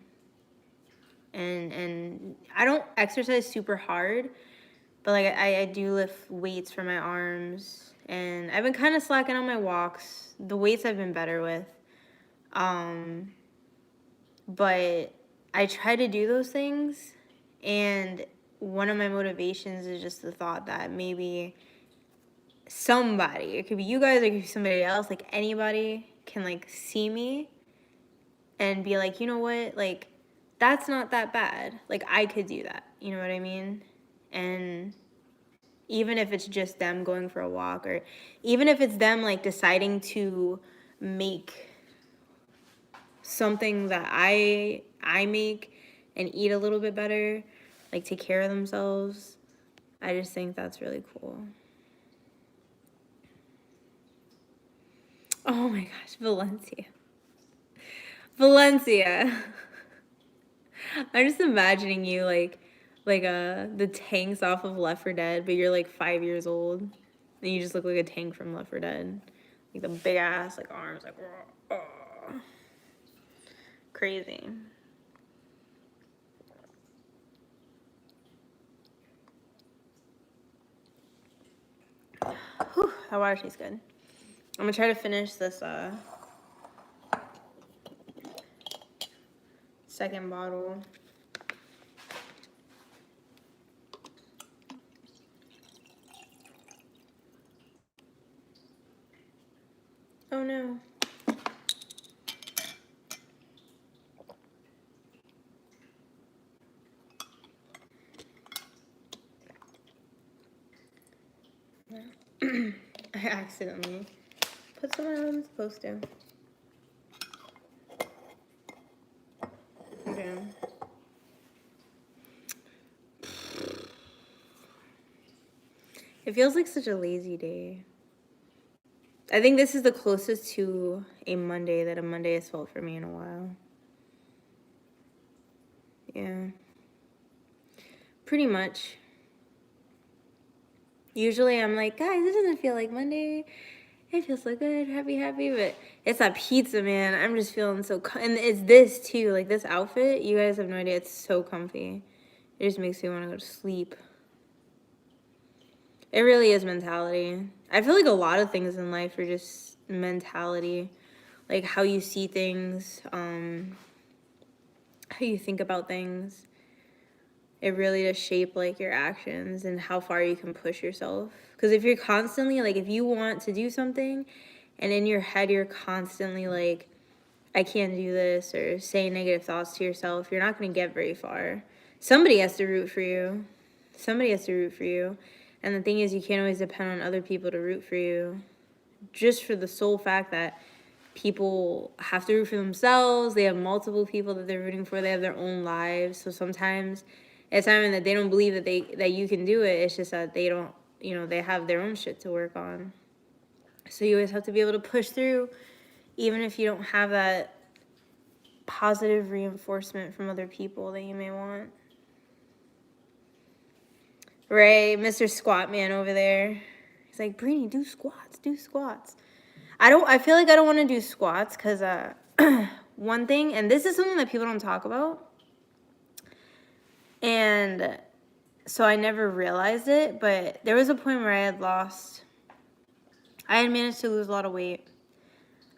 and I don't exercise super hard, But like I do lift weights for my arms, and I've been kind of slacking on my walks. The weights I've been better with. But I try to do those things, and one of my motivations is just the thought that maybe somebody, it could be you guys, it could be somebody else, like anybody can like see me and be like, you know what, like that's not that bad. Like I could do that. You know what I mean? And even if it's just them going for a walk, or even if it's them like deciding to make something that I make and eat a little bit better, like take care of themselves, I just think that's really cool. Oh my gosh, Valencia. I'm just imagining you like the tanks off of Left 4 Dead, but you're like 5 years old, and you just look like a tank from Left 4 Dead, like the big ass like arms, like crazy. Whew, that water tastes good. I'm gonna try to finish this second bottle. Oh no. I accidentally put some on I'm supposed to. Okay. It feels like such a lazy day. I think this is the closest to a Monday that a Monday has felt for me in a while. Yeah. Pretty much. Usually I'm like, guys, it doesn't feel like Monday. It feels so good, happy, but it's that pizza, man. I'm just feeling so, and it's this too, like this outfit, you guys have no idea, it's so comfy. It just makes me want to go to sleep. It really is mentality. I feel like a lot of things in life are just mentality, like how you see things, how you think about things. It really does shape like your actions and how far you can push yourself. Because if you're constantly like, if you want to do something and in your head you're constantly like, I can't do this, or saying negative thoughts to yourself, you're not going to get very far. Somebody has to root for you. Somebody has to root for you. And the thing is, you can't always depend on other people to root for you. Just for the sole fact that people have to root for themselves. They have multiple people that they're rooting for. They have their own lives. So sometimes it's not even that they don't believe that you can do it. It's just that they don't, they have their own shit to work on. So you always have to be able to push through, even if you don't have that positive reinforcement from other people that you may want. Right, Mr. Squat Man over there. He's like, Brini, do squats. I feel like I don't want to do squats because one thing, and this is something that people don't talk about, and so I never realized it, but there was a point where I had managed to lose a lot of weight.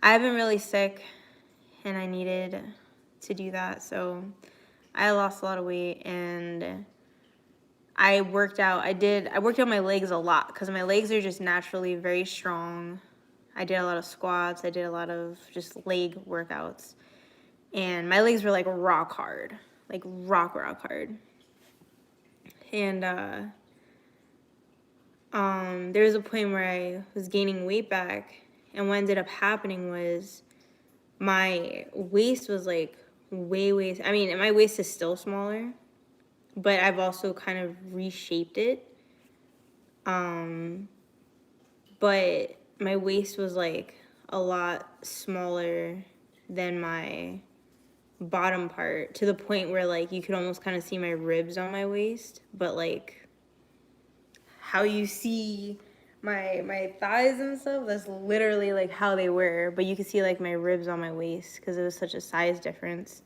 I've been really sick, and I needed to do that, so I lost a lot of weight, and I worked out. I worked out my legs a lot because my legs are just naturally very strong. I did a lot of squats. I did a lot of just leg workouts. And my legs were like rock hard. Like rock hard. And there was a point where I was gaining weight back. And what ended up happening was my waist was like way, I mean, my waist is still smaller, but I've also kind of reshaped it. But my waist was like a lot smaller than my bottom part, to the point where like you could almost kind of see my ribs on my waist, but like how you see my thighs and stuff, that's literally like how they were, but you could see like my ribs on my waist because it was such a size difference.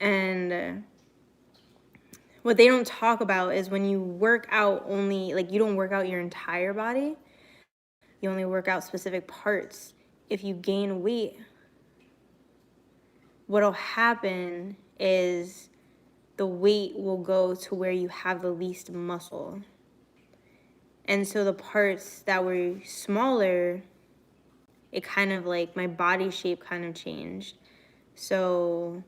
And what they don't talk about is when you work out only, like, you don't work out your entire body, you only work out specific parts. If you gain weight, what'll happen is the weight will go to where you have the least muscle. And so the parts that were smaller, it kind of like, my body shape kind of changed. So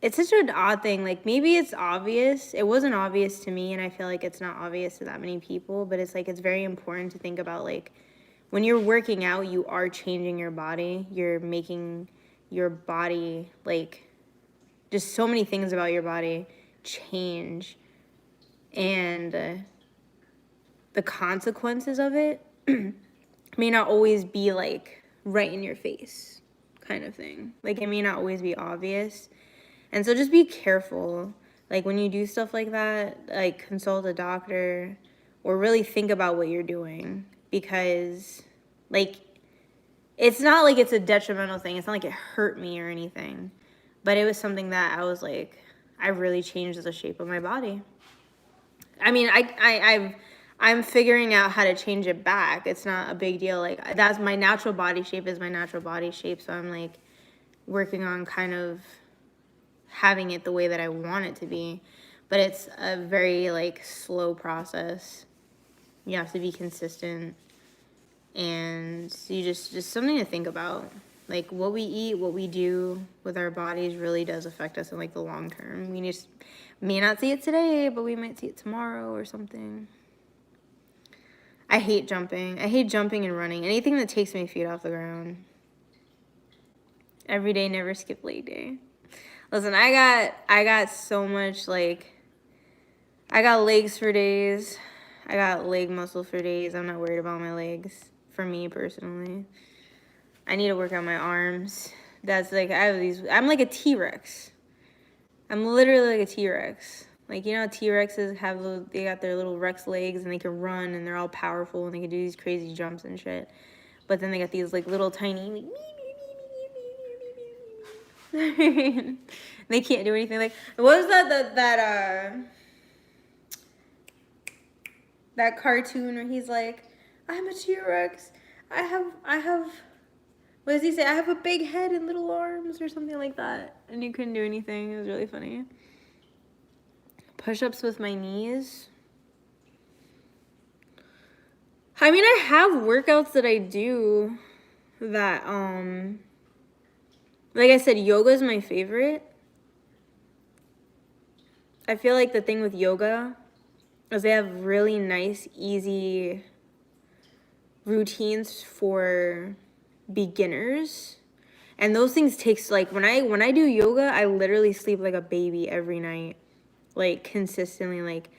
it's such an odd thing. Like, maybe it's obvious. It wasn't obvious to me, and I feel like it's not obvious to that many people, but it's like, it's very important to think about, like, when you're working out, you are changing your body. You're making your body, like, just so many things about your body change. And the consequences of it may not always be, like, right in your face kind of thing. Like, it may not always be obvious. And so just be careful. Like, when you do stuff like that, like, consult a doctor or really think about what you're doing. Because, like, it's not like it's a detrimental thing. It's not like it hurt me or anything. But it was something that I was like, I really changed the shape of my body. I mean, I'm figuring out how to change it back. It's not a big deal. Like, that's my natural body shape is my natural body shape. So I'm, like, working on kind of having it the way that I want it to be. But it's a very, like, slow process. You have to be consistent. And you just something to think about. Like, what we eat, what we do with our bodies really does affect us in, like, the long term. We just may not see it today, but we might see it tomorrow or something. I hate jumping. I hate jumping and running. Anything that takes my feet off the ground. Every day, never skip leg day. Listen, I got so much, like, I got legs for days. I got leg muscle for days. I'm not worried about my legs, for me personally. I need to work on my arms. That's, like, I have these, I'm like a T-Rex. I'm literally like a T-Rex. Like, you know how T-Rexes have, they got their little Rex legs and they can run and they're all powerful and they can do these crazy jumps and shit. But then they got these, like, little tiny, like, they can't do anything. Like, what was that cartoon where he's like, I'm a T-Rex. I have, what does he say? I have a big head and little arms or something like that. And he couldn't do anything. It was really funny. Push-ups with my knees. I mean, I have workouts that I do that, like I said, yoga is my favorite. I feel like the thing with yoga is they have really nice, easy routines for beginners. And those things takes, like, when I do yoga, I literally sleep like a baby every night. Like, consistently. Like,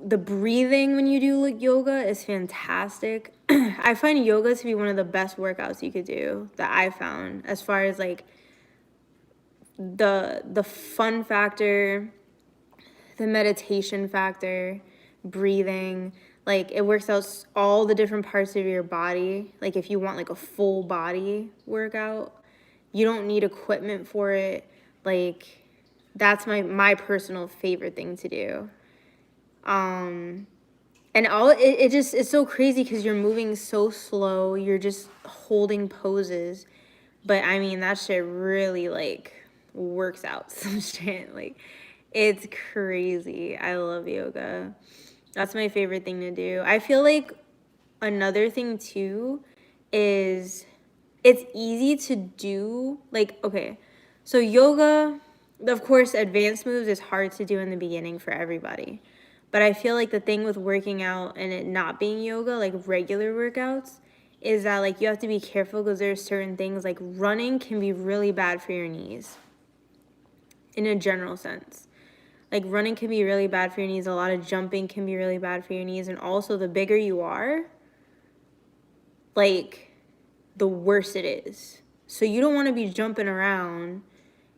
the breathing when you do, like, yoga is fantastic. I find yoga to be one of the best workouts you could do that I found, as far as, like, the fun factor, the meditation factor, breathing. Like, it works out all the different parts of your body. Like, if you want, like, a full body workout, you don't need equipment for it. Like, that's my personal favorite thing to do. And it just, it's so crazy because you're moving so slow. You're just holding poses. But, I mean, that shit really, like, works out some shit. Like, it's crazy. I love yoga. That's my favorite thing to do. I feel like another thing, too, is it's easy to do. Like, okay, so yoga, of course, advanced moves is hard to do in the beginning for everybody. But I feel like the thing with working out and it not being yoga, like regular workouts, is that, like, you have to be careful because there's certain things, like running can be really bad for your knees in a general sense. Like, running can be really bad for your knees. A lot of jumping can be really bad for your knees. And also, the bigger you are, like, the worse it is. So you don't want to be jumping around,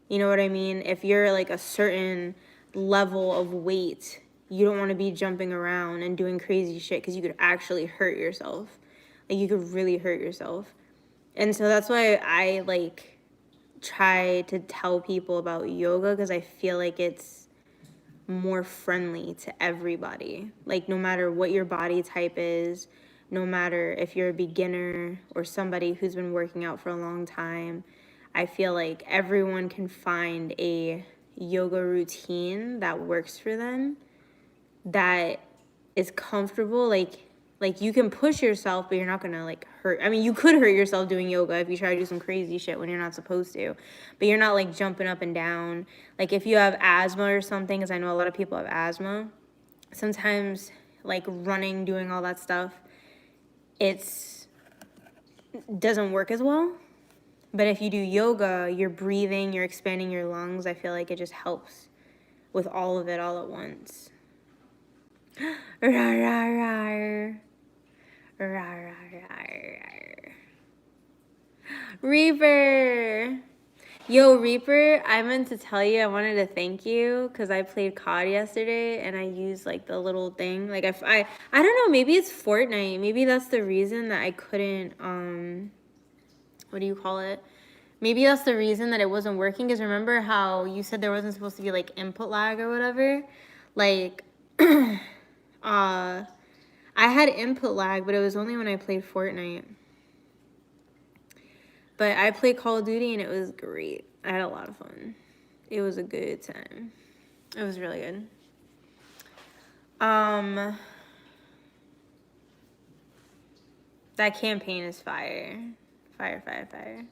you know what I mean? If you're, like, a certain level of weight, you don't want to be jumping around and doing crazy shit because you could actually hurt yourself. Like, you could really hurt yourself. And so that's why I, like, try to tell people about yoga, because I feel like it's more friendly to everybody. Like, no matter what your body type is, no matter if you're a beginner or somebody who's been working out for a long time, I feel like everyone can find a yoga routine that works for them, that is comfortable. Like you can push yourself, but you're not gonna like hurt. I mean, you could hurt yourself doing yoga if you try to do some crazy shit when you're not supposed to, but you're not like jumping up and down. Like if you have asthma or something, because I know a lot of people have asthma, sometimes like running, doing all that stuff, it's doesn't work as well. But if you do yoga, you're breathing, you're expanding your lungs. I feel like it just helps with all of it all at once. Rar, rar, rar. Rar, rar, rar. Reaper. Yo, Reaper, I meant to tell you, I wanted to thank you because I played COD yesterday and I used like the little thing. Like I don't know, maybe it's Fortnite. Maybe that's the reason that I couldn't, what do you call it? Maybe that's the reason that it wasn't working, because remember how you said there wasn't supposed to be like input lag or whatever? Like, I had input lag, but it was only when I played Fortnite. But I played Call of Duty and it was great. I had a lot of fun. It was a good time. It was really good. That campaign is fire. Fire, fire, fire.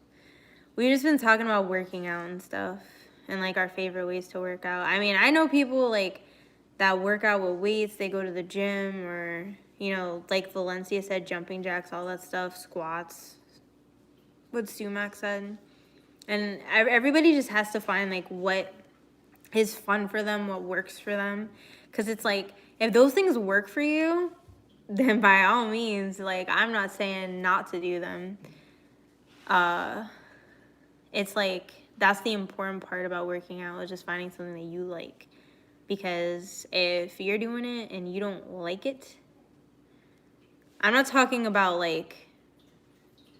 We've just been talking about working out and stuff and like our favorite ways to work out. I mean, I know people like that work out with weights. They go to the gym, or, you know, like Valencia said, jumping jacks, all that stuff, squats, what Sumac said. And everybody just has to find like what is fun for them, what works for them. Because it's like, if those things work for you, then by all means, like, I'm not saying not to do them. It's like, that's the important part about working out, is just finding something that you like. Because if you're doing it and you don't like it, I'm not talking about like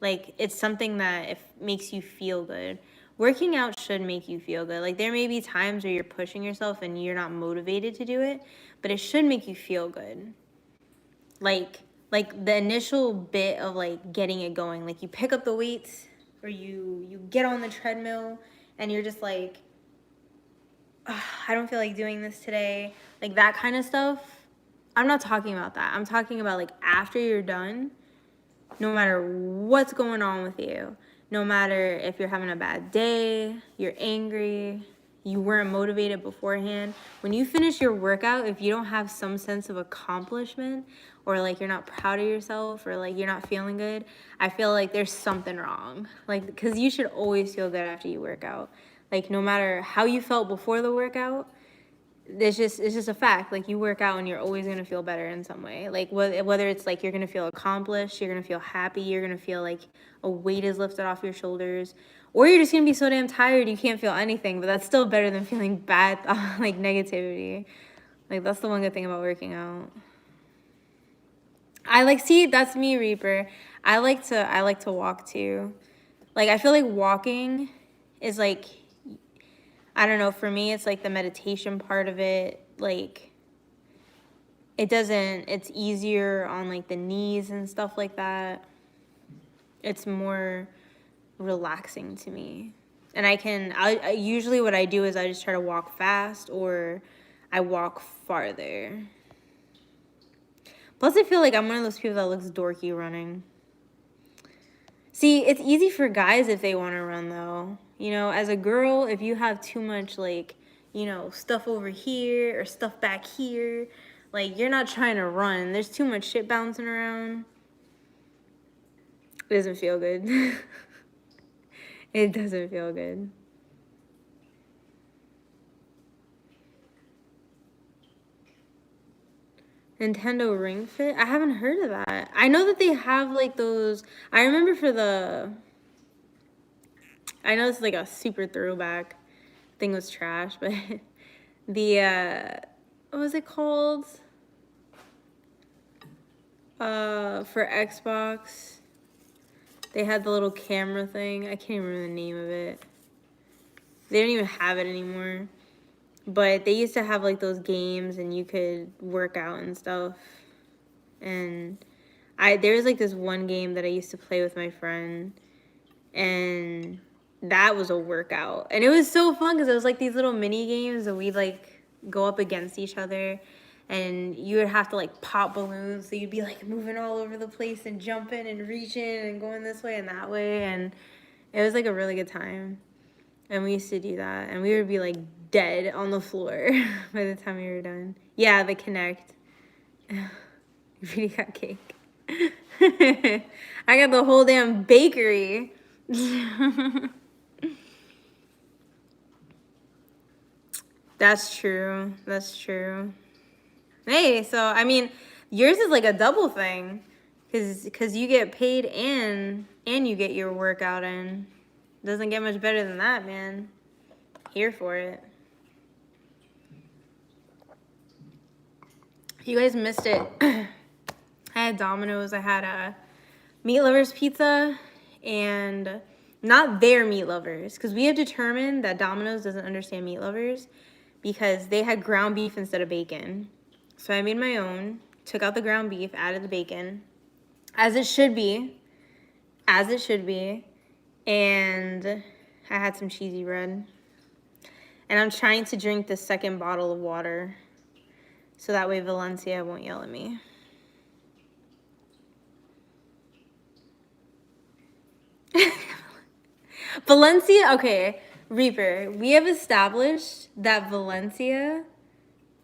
it's something that if makes you feel good. Working out should make you feel good. Like, there may be times where you're pushing yourself and you're not motivated to do it, but it should make you feel good. Like the initial bit of like getting it going, like you pick up the weights or you get on the treadmill and you're just like, I don't feel like doing this today. Like that kind of stuff. I'm not talking about that. I'm talking about like after you're done, no matter what's going on with you, no matter if you're having a bad day, you're angry, you weren't motivated beforehand, when you finish your workout, if you don't have some sense of accomplishment, or like you're not proud of yourself, or like you're not feeling good, I feel like there's something wrong. Like, because you should always feel good after you work out. Like, no matter how you felt before the workout, it's just a fact. Like, you work out and you're always going to feel better in some way. Like, whether it's like you're going to feel accomplished, you're going to feel happy, you're going to feel like a weight is lifted off your shoulders, or you're just going to be so damn tired you can't feel anything. But that's still better than feeling bad, like negativity. Like, that's the one good thing about working out. See, that's me, Reaper. I like to walk too. Like, I feel like walking is like, I don't know, for me, it's like the meditation part of it. Like, it's easier on like the knees and stuff like that. It's more relaxing to me. And I usually what I do is I just try to walk fast, or I walk farther. Plus, I feel like I'm one of those people that looks dorky running. See, it's easy for guys if they want to run, though. You know, as a girl, if you have too much, like, you know, stuff over here or stuff back here, like, you're not trying to run. There's too much shit bouncing around. It doesn't feel good. It doesn't feel good. Nintendo Ring Fit? I haven't heard of that. I know that they have, like, those... I remember I know it's, like, a super throwback. Thing was trash, but... What was it called? For Xbox, they had the little camera thing. I can't even remember the name of it. They don't even have it anymore. But they used to have like those games and you could work out and stuff. And there was like this one game that I used to play with my friend, and that was a workout. And it was so fun because it was like these little mini games and we'd like go up against each other, and you would have to like pop balloons, so you'd be like moving all over the place and jumping and reaching and going this way and that way, and it was like a really good time. And we used to do that, and we would be like dead on the floor by the time we were done. Yeah, the Kinect. You really got cake. I got the whole damn bakery. That's true. That's true. Hey, so I mean, yours is like a double thing, cause you get paid and you get your workout in. Doesn't get much better than that, man. Here for it. You guys missed it. I had Domino's. I had a Meat Lovers pizza, and not their Meat Lovers, because we have determined that Domino's doesn't understand Meat Lovers because they had ground beef instead of bacon. So I made my own, took out the ground beef, added the bacon, as it should be, and I had some cheesy bread. And I'm trying to drink the second bottle of water so that way Valencia won't yell at me. Valencia, okay, Reaper, we have established that Valencia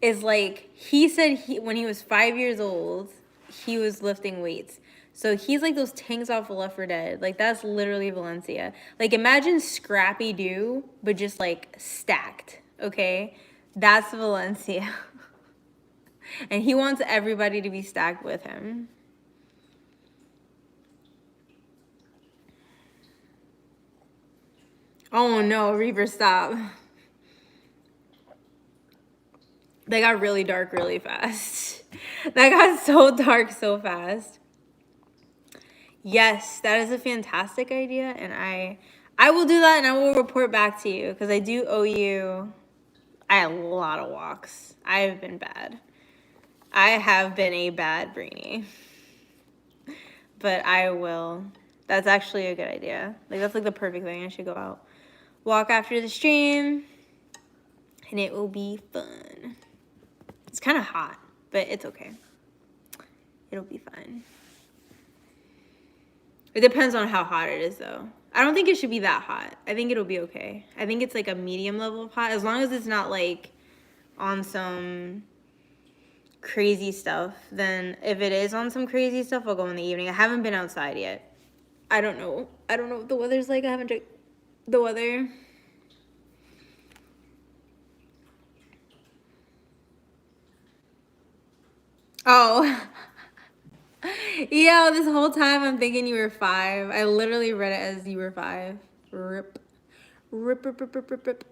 is like, he said when he was 5 years old, he was lifting weights. So he's like those tanks off of Left 4 Dead. Like, that's literally Valencia. Like, imagine Scrappy Doo, but just like stacked, okay? That's Valencia. And he wants everybody to be stacked with him. Oh no, Reaper, stop. They got really dark really fast. That got so dark so fast. Yes, that is a fantastic idea, and I will do that, and I will report back to you, because I do owe you. I had a lot of walks. I have been bad. I have been a bad Brainy. But I will. That's actually a good idea. Like, that's like the perfect thing. I should go out, walk after the stream, and it will be fun. It's kind of hot, but it's okay. It'll be fine. It depends on how hot it is, though. I don't think it should be that hot. I think it'll be okay. I think it's like a medium level of hot, as long as it's not like on some crazy stuff. Then if it is on some crazy stuff, I'll go in the evening. I haven't been outside yet. I don't know. I don't know what the weather's like. I haven't checked the weather. Oh. Yeah, this whole time I'm thinking you were 5. I literally read it as you were 5. Rip. Rip, rip, rip, rip, rip, rip.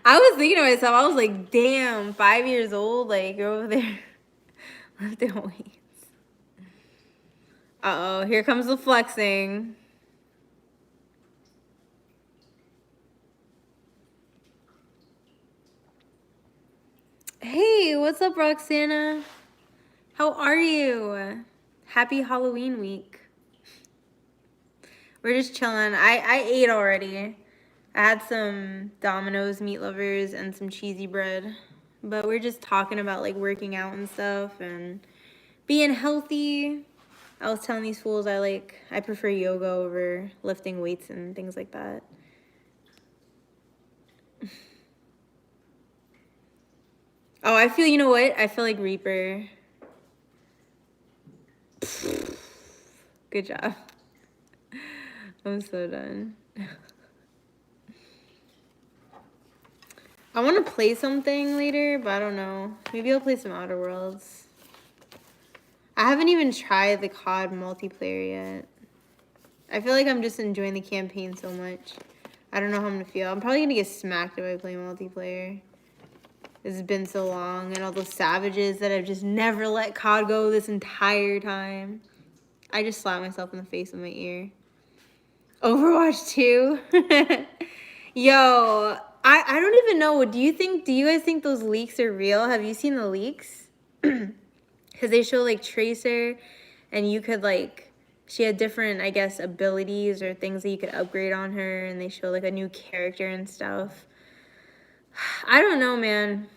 I was thinking to myself, I was like, damn, 5 years old, like, you're over there lifting weights. Uh-oh, here comes the flexing. Hey, what's up, Roxana? How are you? Happy Halloween week. We're just chilling. I ate already. I had some Domino's Meat Lovers and some cheesy bread. But we're just talking about like working out and stuff and being healthy. I was telling these fools I prefer yoga over lifting weights and things like that. Oh, I feel, you know what? I feel like Reaper. Good job. I'm so done. I want to play something later, but I don't know. Maybe I'll play some Outer Worlds. I haven't even tried the COD multiplayer yet. I feel like I'm just enjoying the campaign so much. I don't know how I'm going to feel. I'm probably going to get smacked if I play multiplayer. It's been so long, and all those savages that have just never let COD go this entire time. I just slapped myself in the face with my ear. Overwatch 2? Yo, I don't even know. Do you guys think those leaks are real? Have you seen the leaks? Because they show like Tracer, and you could like, she had different, I guess, abilities or things that you could upgrade on her, and they show like a new character and stuff. I don't know, man.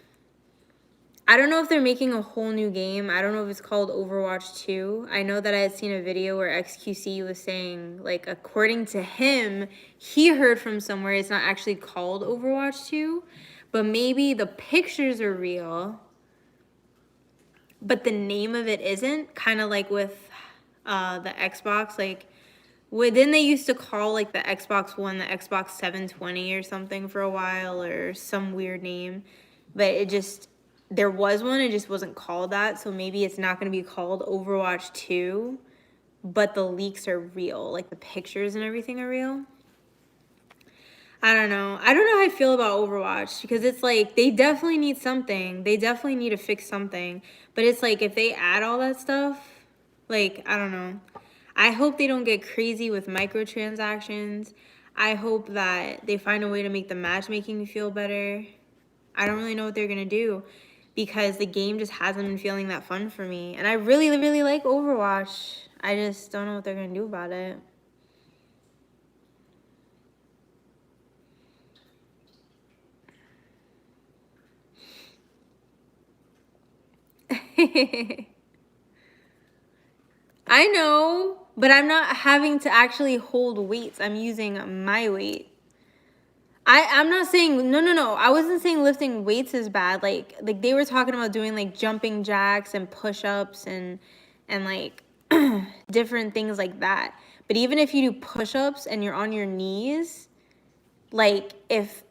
I don't know if they're making a whole new game. I don't know if it's called Overwatch 2. I know that I had seen a video where XQC was saying, like, according to him, he heard from somewhere it's not actually called Overwatch 2, but maybe the pictures are real, but the name of it isn't. Kind of like with the Xbox. Like, didn't they used to call, like, the Xbox One the Xbox 720 or something for a while, or some weird name? But it just... there was one, it just wasn't called that, so maybe it's not going to be called Overwatch 2, but the leaks are real, like the pictures and everything are real. I don't know. I don't know how I feel about Overwatch, because it's like, they definitely need something. They definitely need to fix something. But it's like, if they add all that stuff, like, I don't know. I hope they don't get crazy with microtransactions. I hope that they find a way to make the matchmaking feel better. I don't really know what they're going to do, because the game just hasn't been feeling that fun for me. And I really, really like Overwatch. I just don't know what they're going to do about it. I know, but I'm not having to actually hold weights. I'm using my weight. I'm not saying, no. I wasn't saying lifting weights is bad. Like they were talking about doing like jumping jacks and push-ups and like different things like that. But even if you do push-ups and you're on your knees, like if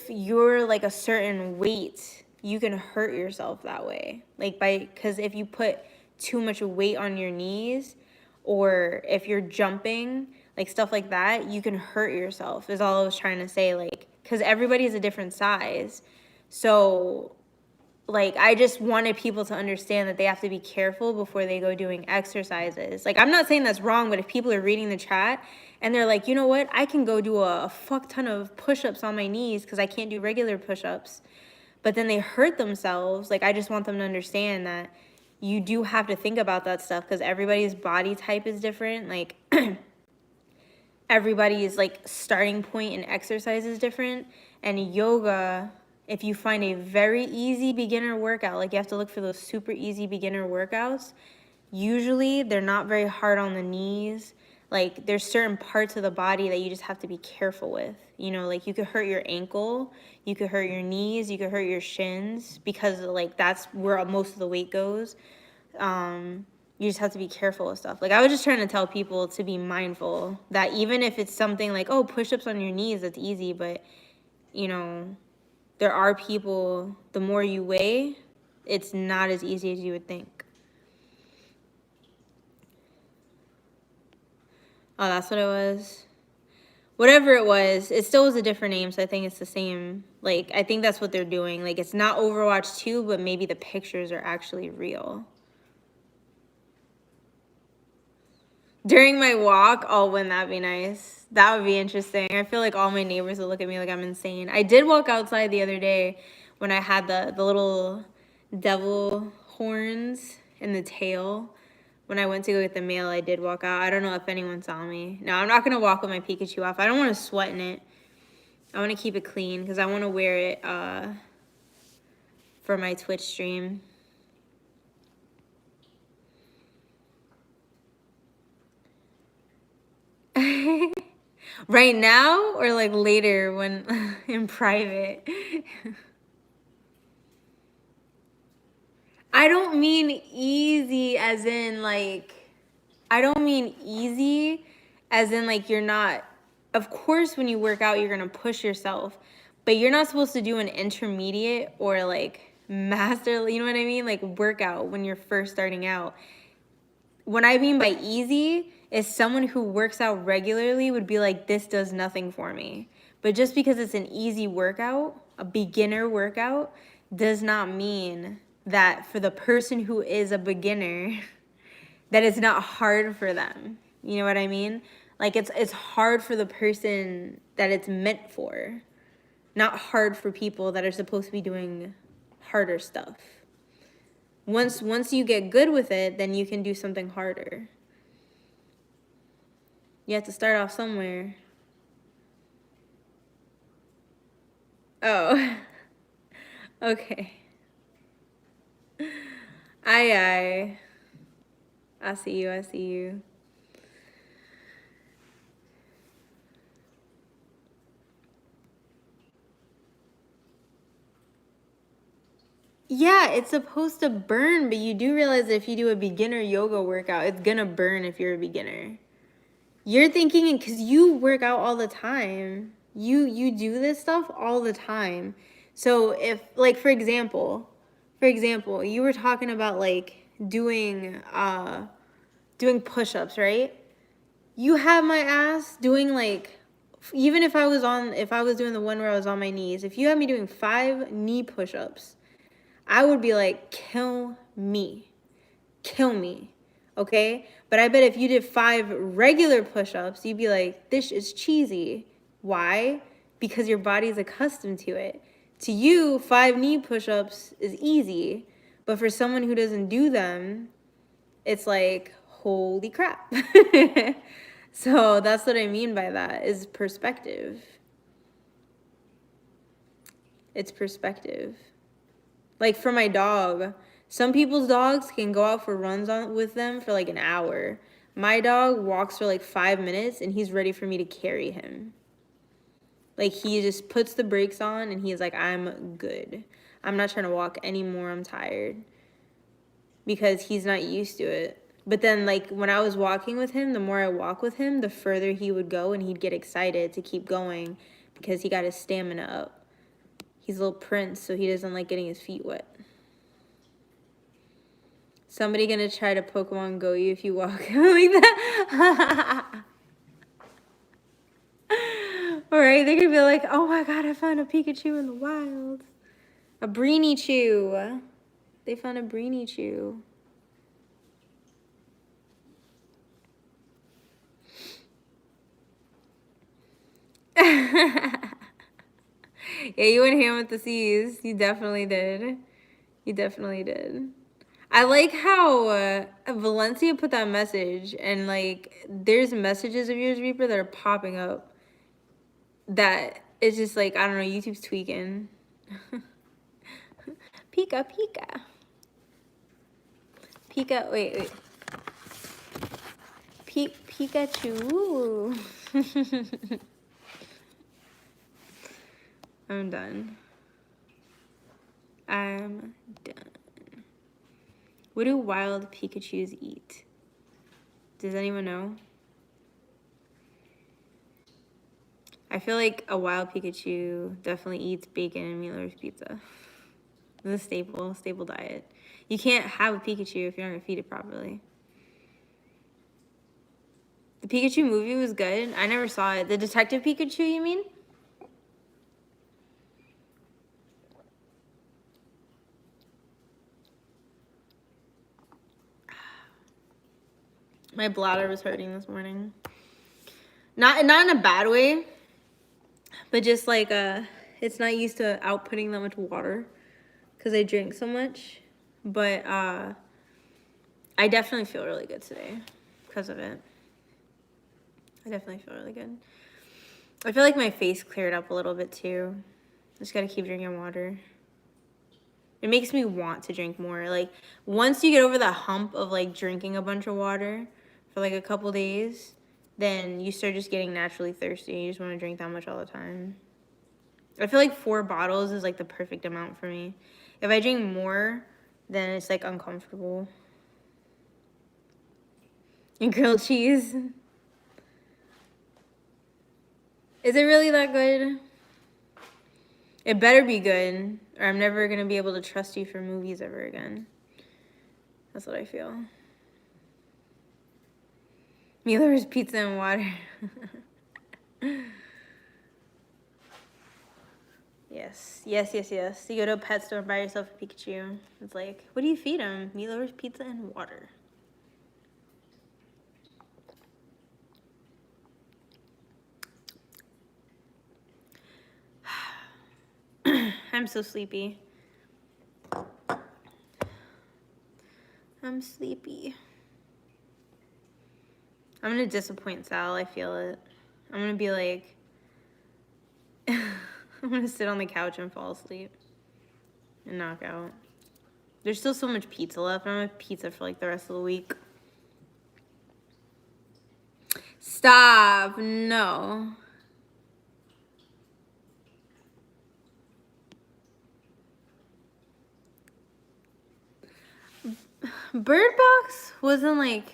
you're like a certain weight, you can hurt yourself that way. Like because if you put too much weight on your knees, or if you're jumping, like stuff like that, you can hurt yourself, is all I was trying to say. Like, because everybody's a different size. So like, I just wanted people to understand that they have to be careful before they go doing exercises. Like, I'm not saying that's wrong, but if people are reading the chat and they're like, you know what, I can go do a fuck ton of push-ups on my knees because I can't do regular push-ups, but then they hurt themselves, like, I just want them to understand that you do have to think about that stuff, because everybody's body type is different. Like, everybody's, like, starting point in exercise is different. And yoga, if you find a very easy beginner workout, like, you have to look for those super easy beginner workouts, usually they're not very hard on the knees. Like, there's certain parts of the body that you just have to be careful with. You know, like, you could hurt your ankle, you could hurt your knees, you could hurt your shins, because, like, that's where most of the weight goes. You just have to be careful with stuff. Like, I was just trying to tell people to be mindful that even if it's something like, oh, push-ups on your knees, that's easy, but, you know, there are people, the more you weigh, it's not as easy as you would think. Oh, that's what it was. Whatever it was, it still was a different name, so I think it's the same. Like, I think that's what they're doing. Like, it's not Overwatch 2, but maybe the pictures are actually real. During my walk, oh, wouldn't that be nice? That would be interesting. I feel like all my neighbors would look at me like I'm insane. I did walk outside the other day when I had the little devil horns in the tail. When I went to go get the mail, I did walk out. I don't know if anyone saw me. No, I'm not going to walk with my Pikachu off. I don't want to sweat in it. I want to keep it clean because I want to wear it for my Twitch stream. Right now or like later when in private? I don't mean easy as in like, I don't mean easy as in like you're not, of course when you work out you're gonna push yourself, but you're not supposed to do an intermediate or like master, you know what I mean? Like workout when you're first starting out. What I mean by easy is someone who works out regularly would be like, this does nothing for me. But just because it's an easy workout, a beginner workout, does not mean that for the person who is a beginner, that it's not hard for them. You know what I mean? Like it's hard for the person that it's meant for, not hard for people that are supposed to be doing harder stuff. Once you get good with it, then you can do something harder. You have to start off somewhere. Oh. Okay. I see you, I see you. Yeah, it's supposed to burn, but you do realize that if you do a beginner yoga workout, it's gonna burn if you're a beginner. You're thinking because you work out all the time. You do this stuff all the time. So if like for example, you were talking about like doing push-ups, right? You have my ass doing like, even if I was doing the one where I was on my knees, if you had me doing 5 knee push-ups, I would be like, kill me, okay? But I bet if you did 5 regular push-ups, you'd be like, this is cheesy. Why? Because your body's accustomed to it. To you, 5 knee push-ups is easy, but for someone who doesn't do them, it's like, holy crap. So that's what I mean by that, is perspective. It's perspective. Like for my dog, some people's dogs can go out for runs with them for like an hour. My dog walks for like 5 minutes and he's ready for me to carry him. Like he just puts the brakes on and he's like, I'm good. I'm not trying to walk anymore, I'm tired. Because he's not used to it. But then like when I was walking with him, the more I walk with him, the further he would go and he'd get excited to keep going because he got his stamina up. He's a little prince, so he doesn't like getting his feet wet. Somebody gonna try to Pokemon Go you if you walk like that. Alright, they're gonna be like, oh my god, I found a Pikachu in the wild. A Breenichew. They found a Breenichew. Yeah, you went ham with the C's. You definitely did. You definitely did. I like how Valencia put that message, and like there's messages of yours, Reaper, that are popping up. That it's just like, I don't know, YouTube's tweaking. Pika, Pika. Pika, wait. Pikachu. I'm done. I'm done. What do wild Pikachus eat? Does anyone know? I feel like a wild Pikachu definitely eats bacon and meat lover's pizza. It's a staple diet. You can't have a Pikachu if you're not gonna feed it properly. The Pikachu movie was good. I never saw it. The Detective Pikachu, you mean? My bladder was hurting this morning. Not in a bad way, but just like it's not used to outputting that much water because I drink so much. But I definitely feel really good today because of it. I definitely feel really good. I feel like my face cleared up a little bit too. Just gotta keep drinking water. It makes me want to drink more. Like once you get over the hump of like drinking a bunch of water for like a couple days, then you start just getting naturally thirsty. You just want to drink that much all the time. I feel like 4 bottles is like the perfect amount for me. If I drink more, then it's like uncomfortable. And grilled cheese. Is it really that good? It better be good, or I'm never gonna be able to trust you for movies ever again. That's what I feel. Mueller's pizza and water. Yes. You go to a pet store and buy yourself a Pikachu. It's like, what do you feed him? Mueller's pizza and water. I'm so sleepy. I'm sleepy. I'm gonna disappoint Sal, I feel it. I'm gonna be like, I'm gonna sit on the couch and fall asleep and knock out. There's still so much pizza left. I'm gonna have pizza for like the rest of the week. Stop, no. Bird Box wasn't like,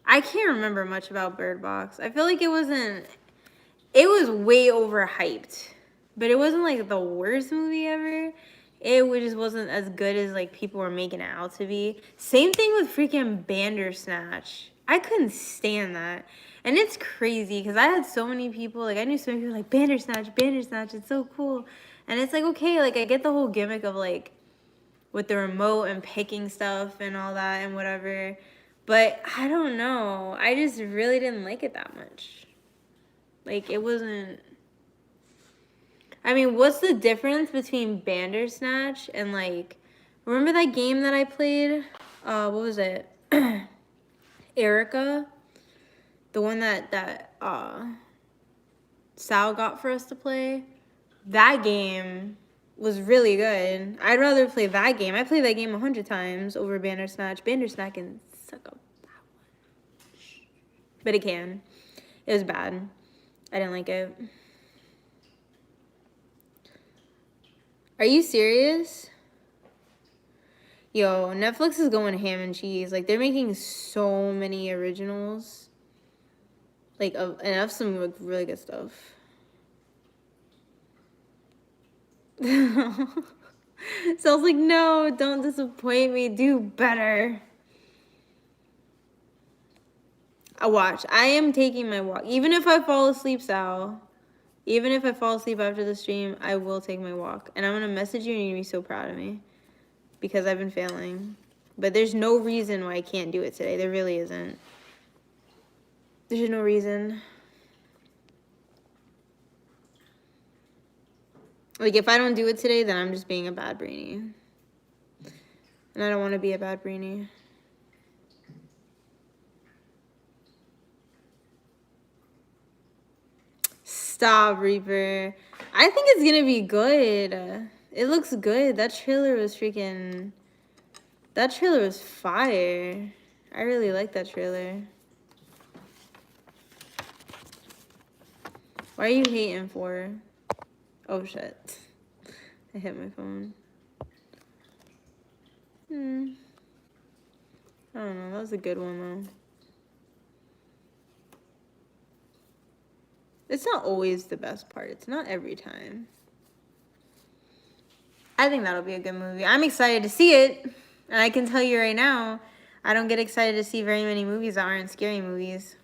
I can't remember much about Bird Box. I feel like it was way overhyped, but it wasn't like the worst movie ever. It just wasn't as good as like people were making it out to be. Same thing with freaking Bandersnatch. I couldn't stand that. And it's crazy because I had so many people, like I knew so many people like Bandersnatch, it's so cool. And it's like, okay, like I get the whole gimmick of like with the remote and picking stuff and all that and whatever. But I don't know. I just really didn't like it that much. Like it wasn't. I mean, what's the difference between Bandersnatch and like, remember that game that I played? What was it? Erica, the one that Sal got for us to play. That game was really good. I'd rather play that game. I played that game 100 times over Bandersnatch. Bandersnatch can suck up that one, but it can. It was bad. I didn't like it. Are you serious? Yo, Netflix is going ham and cheese. Like, they're making so many originals. Like, and some like, really good stuff. So I was like, no, don't disappoint me. Do better. I am taking my walk. Even if I fall asleep, Sal. Even if I fall asleep after the stream, I will take my walk. And I'm going to message you and you're going to be so proud of me. Because I've been failing. But there's no reason why I can't do it today. There really isn't. There's no reason. Like, if I don't do it today, then I'm just being a bad brainy. And I don't want to be a bad brainy. Stop, Reaper. I think it's going to be good. It looks good. That trailer was freaking... That trailer was fire. I really like that trailer. Why are you hating for? Oh, shit. I hit my phone. I don't know. That was a good one, though. It's not always the best part. It's not every time. I think that'll be a good movie. I'm excited to see it. And I can tell you right now, I don't get excited to see very many movies that aren't scary movies.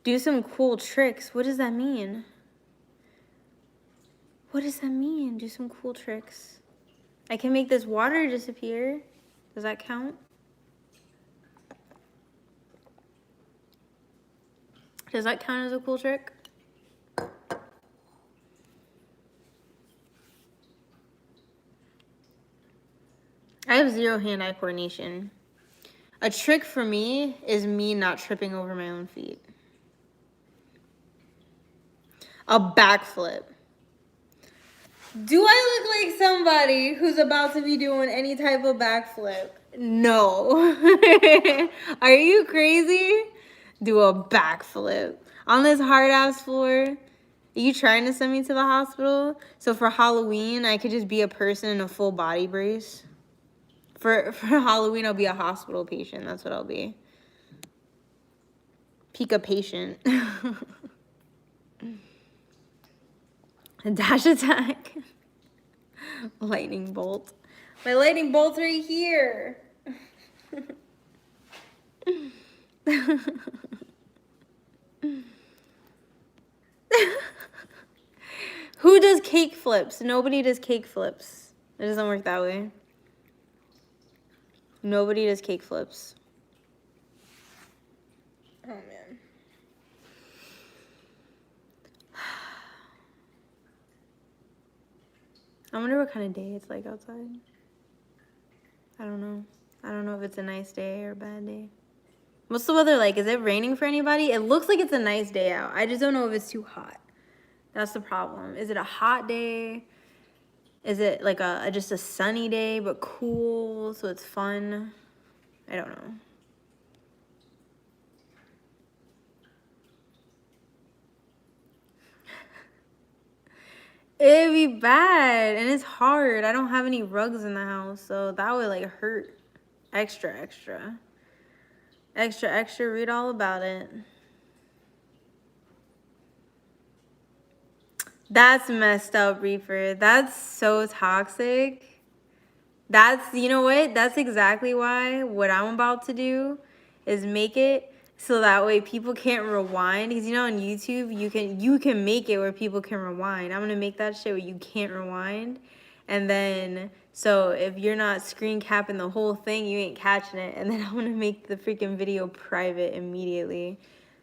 Do some cool tricks. What does that mean? What does that mean? Do some cool tricks. I can make this water disappear. Does that count? Does that count as a cool trick? I have zero hand-eye coordination. A trick for me is me not tripping over my own feet. A backflip. Do I look like somebody who's about to be doing any type of backflip? No. Are you crazy? Do a backflip on this hard-ass floor? Are you trying to send me to the hospital? So for Halloween, I could just be a person in a full body brace? For Halloween, I'll be a hospital patient. That's what I'll be. Pika patient. Dash attack. Lightning bolt. My lightning bolt's right here. Who does cake flips? Nobody does cake flips. It doesn't work that way. Nobody does cake flips. Oh, man. I wonder what kind of day it's like outside. I don't know. I don't know if it's a nice day or a bad day. What's the weather like? Is it raining for anybody? It looks like it's a nice day out. I just don't know if it's too hot. That's the problem. Is it a hot day? Is it like just a sunny day but cool so it's fun? I don't know. It'd be bad and it's hard. I don't have any rugs in the house, so that would like hurt. Extra, extra. Extra, extra, read all about it. That's messed up, Reaper. That's so toxic. That's, you know what? That's exactly why what I'm about to do is make it so that way people can't rewind. Because you know on YouTube you can make it where people can rewind. I'm gonna make that shit where you can't rewind. And then so if you're not screen capping the whole thing, you ain't catching it. And then I'm gonna make the freaking video private immediately.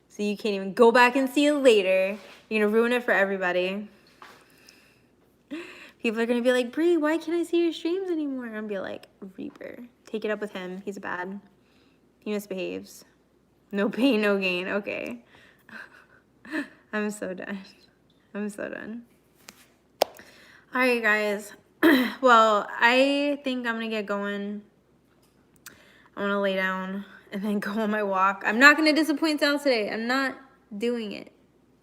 So you can't even go back and see it later. You're gonna ruin it for everybody. People are gonna be like, Bree, why can't I see your streams anymore? I'm gonna be like, Reaper, take it up with him. He's bad. He misbehaves. No pain, no gain. Okay. I'm so done. I'm so done. All right, guys. Well, I think I'm gonna get going. I wanna lay down and then go on my walk. I'm not gonna disappoint Sal today. I'm not doing it.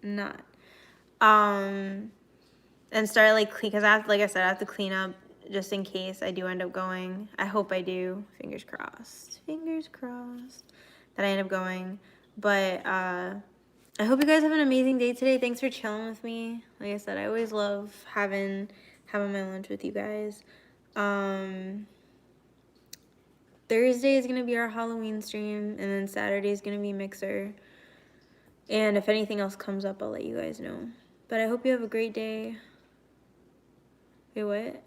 I'm not. And start like clean, because I have, like I said, I have to clean up just in case I do end up going. I hope I do. Fingers crossed. Fingers crossed that I end up going. But I hope you guys have an amazing day today. Thanks for chilling with me. Like I said, I always love having my lunch with you guys. Thursday is gonna be our Halloween stream, and then Saturday is gonna be Mixer. And if anything else comes up, I'll let you guys know. But I hope you have a great day. Wait, what?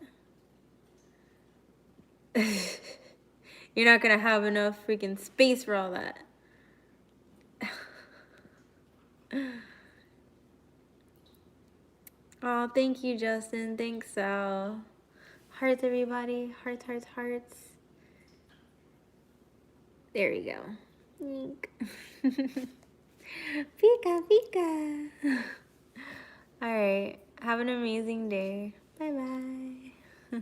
You're not gonna have enough freaking space for all that. Oh, thank you, Justin. Thanks, Sal. Hearts, everybody. Hearts, hearts, hearts. There we go. Pika, pika. All right. Have an amazing day. Bye-bye.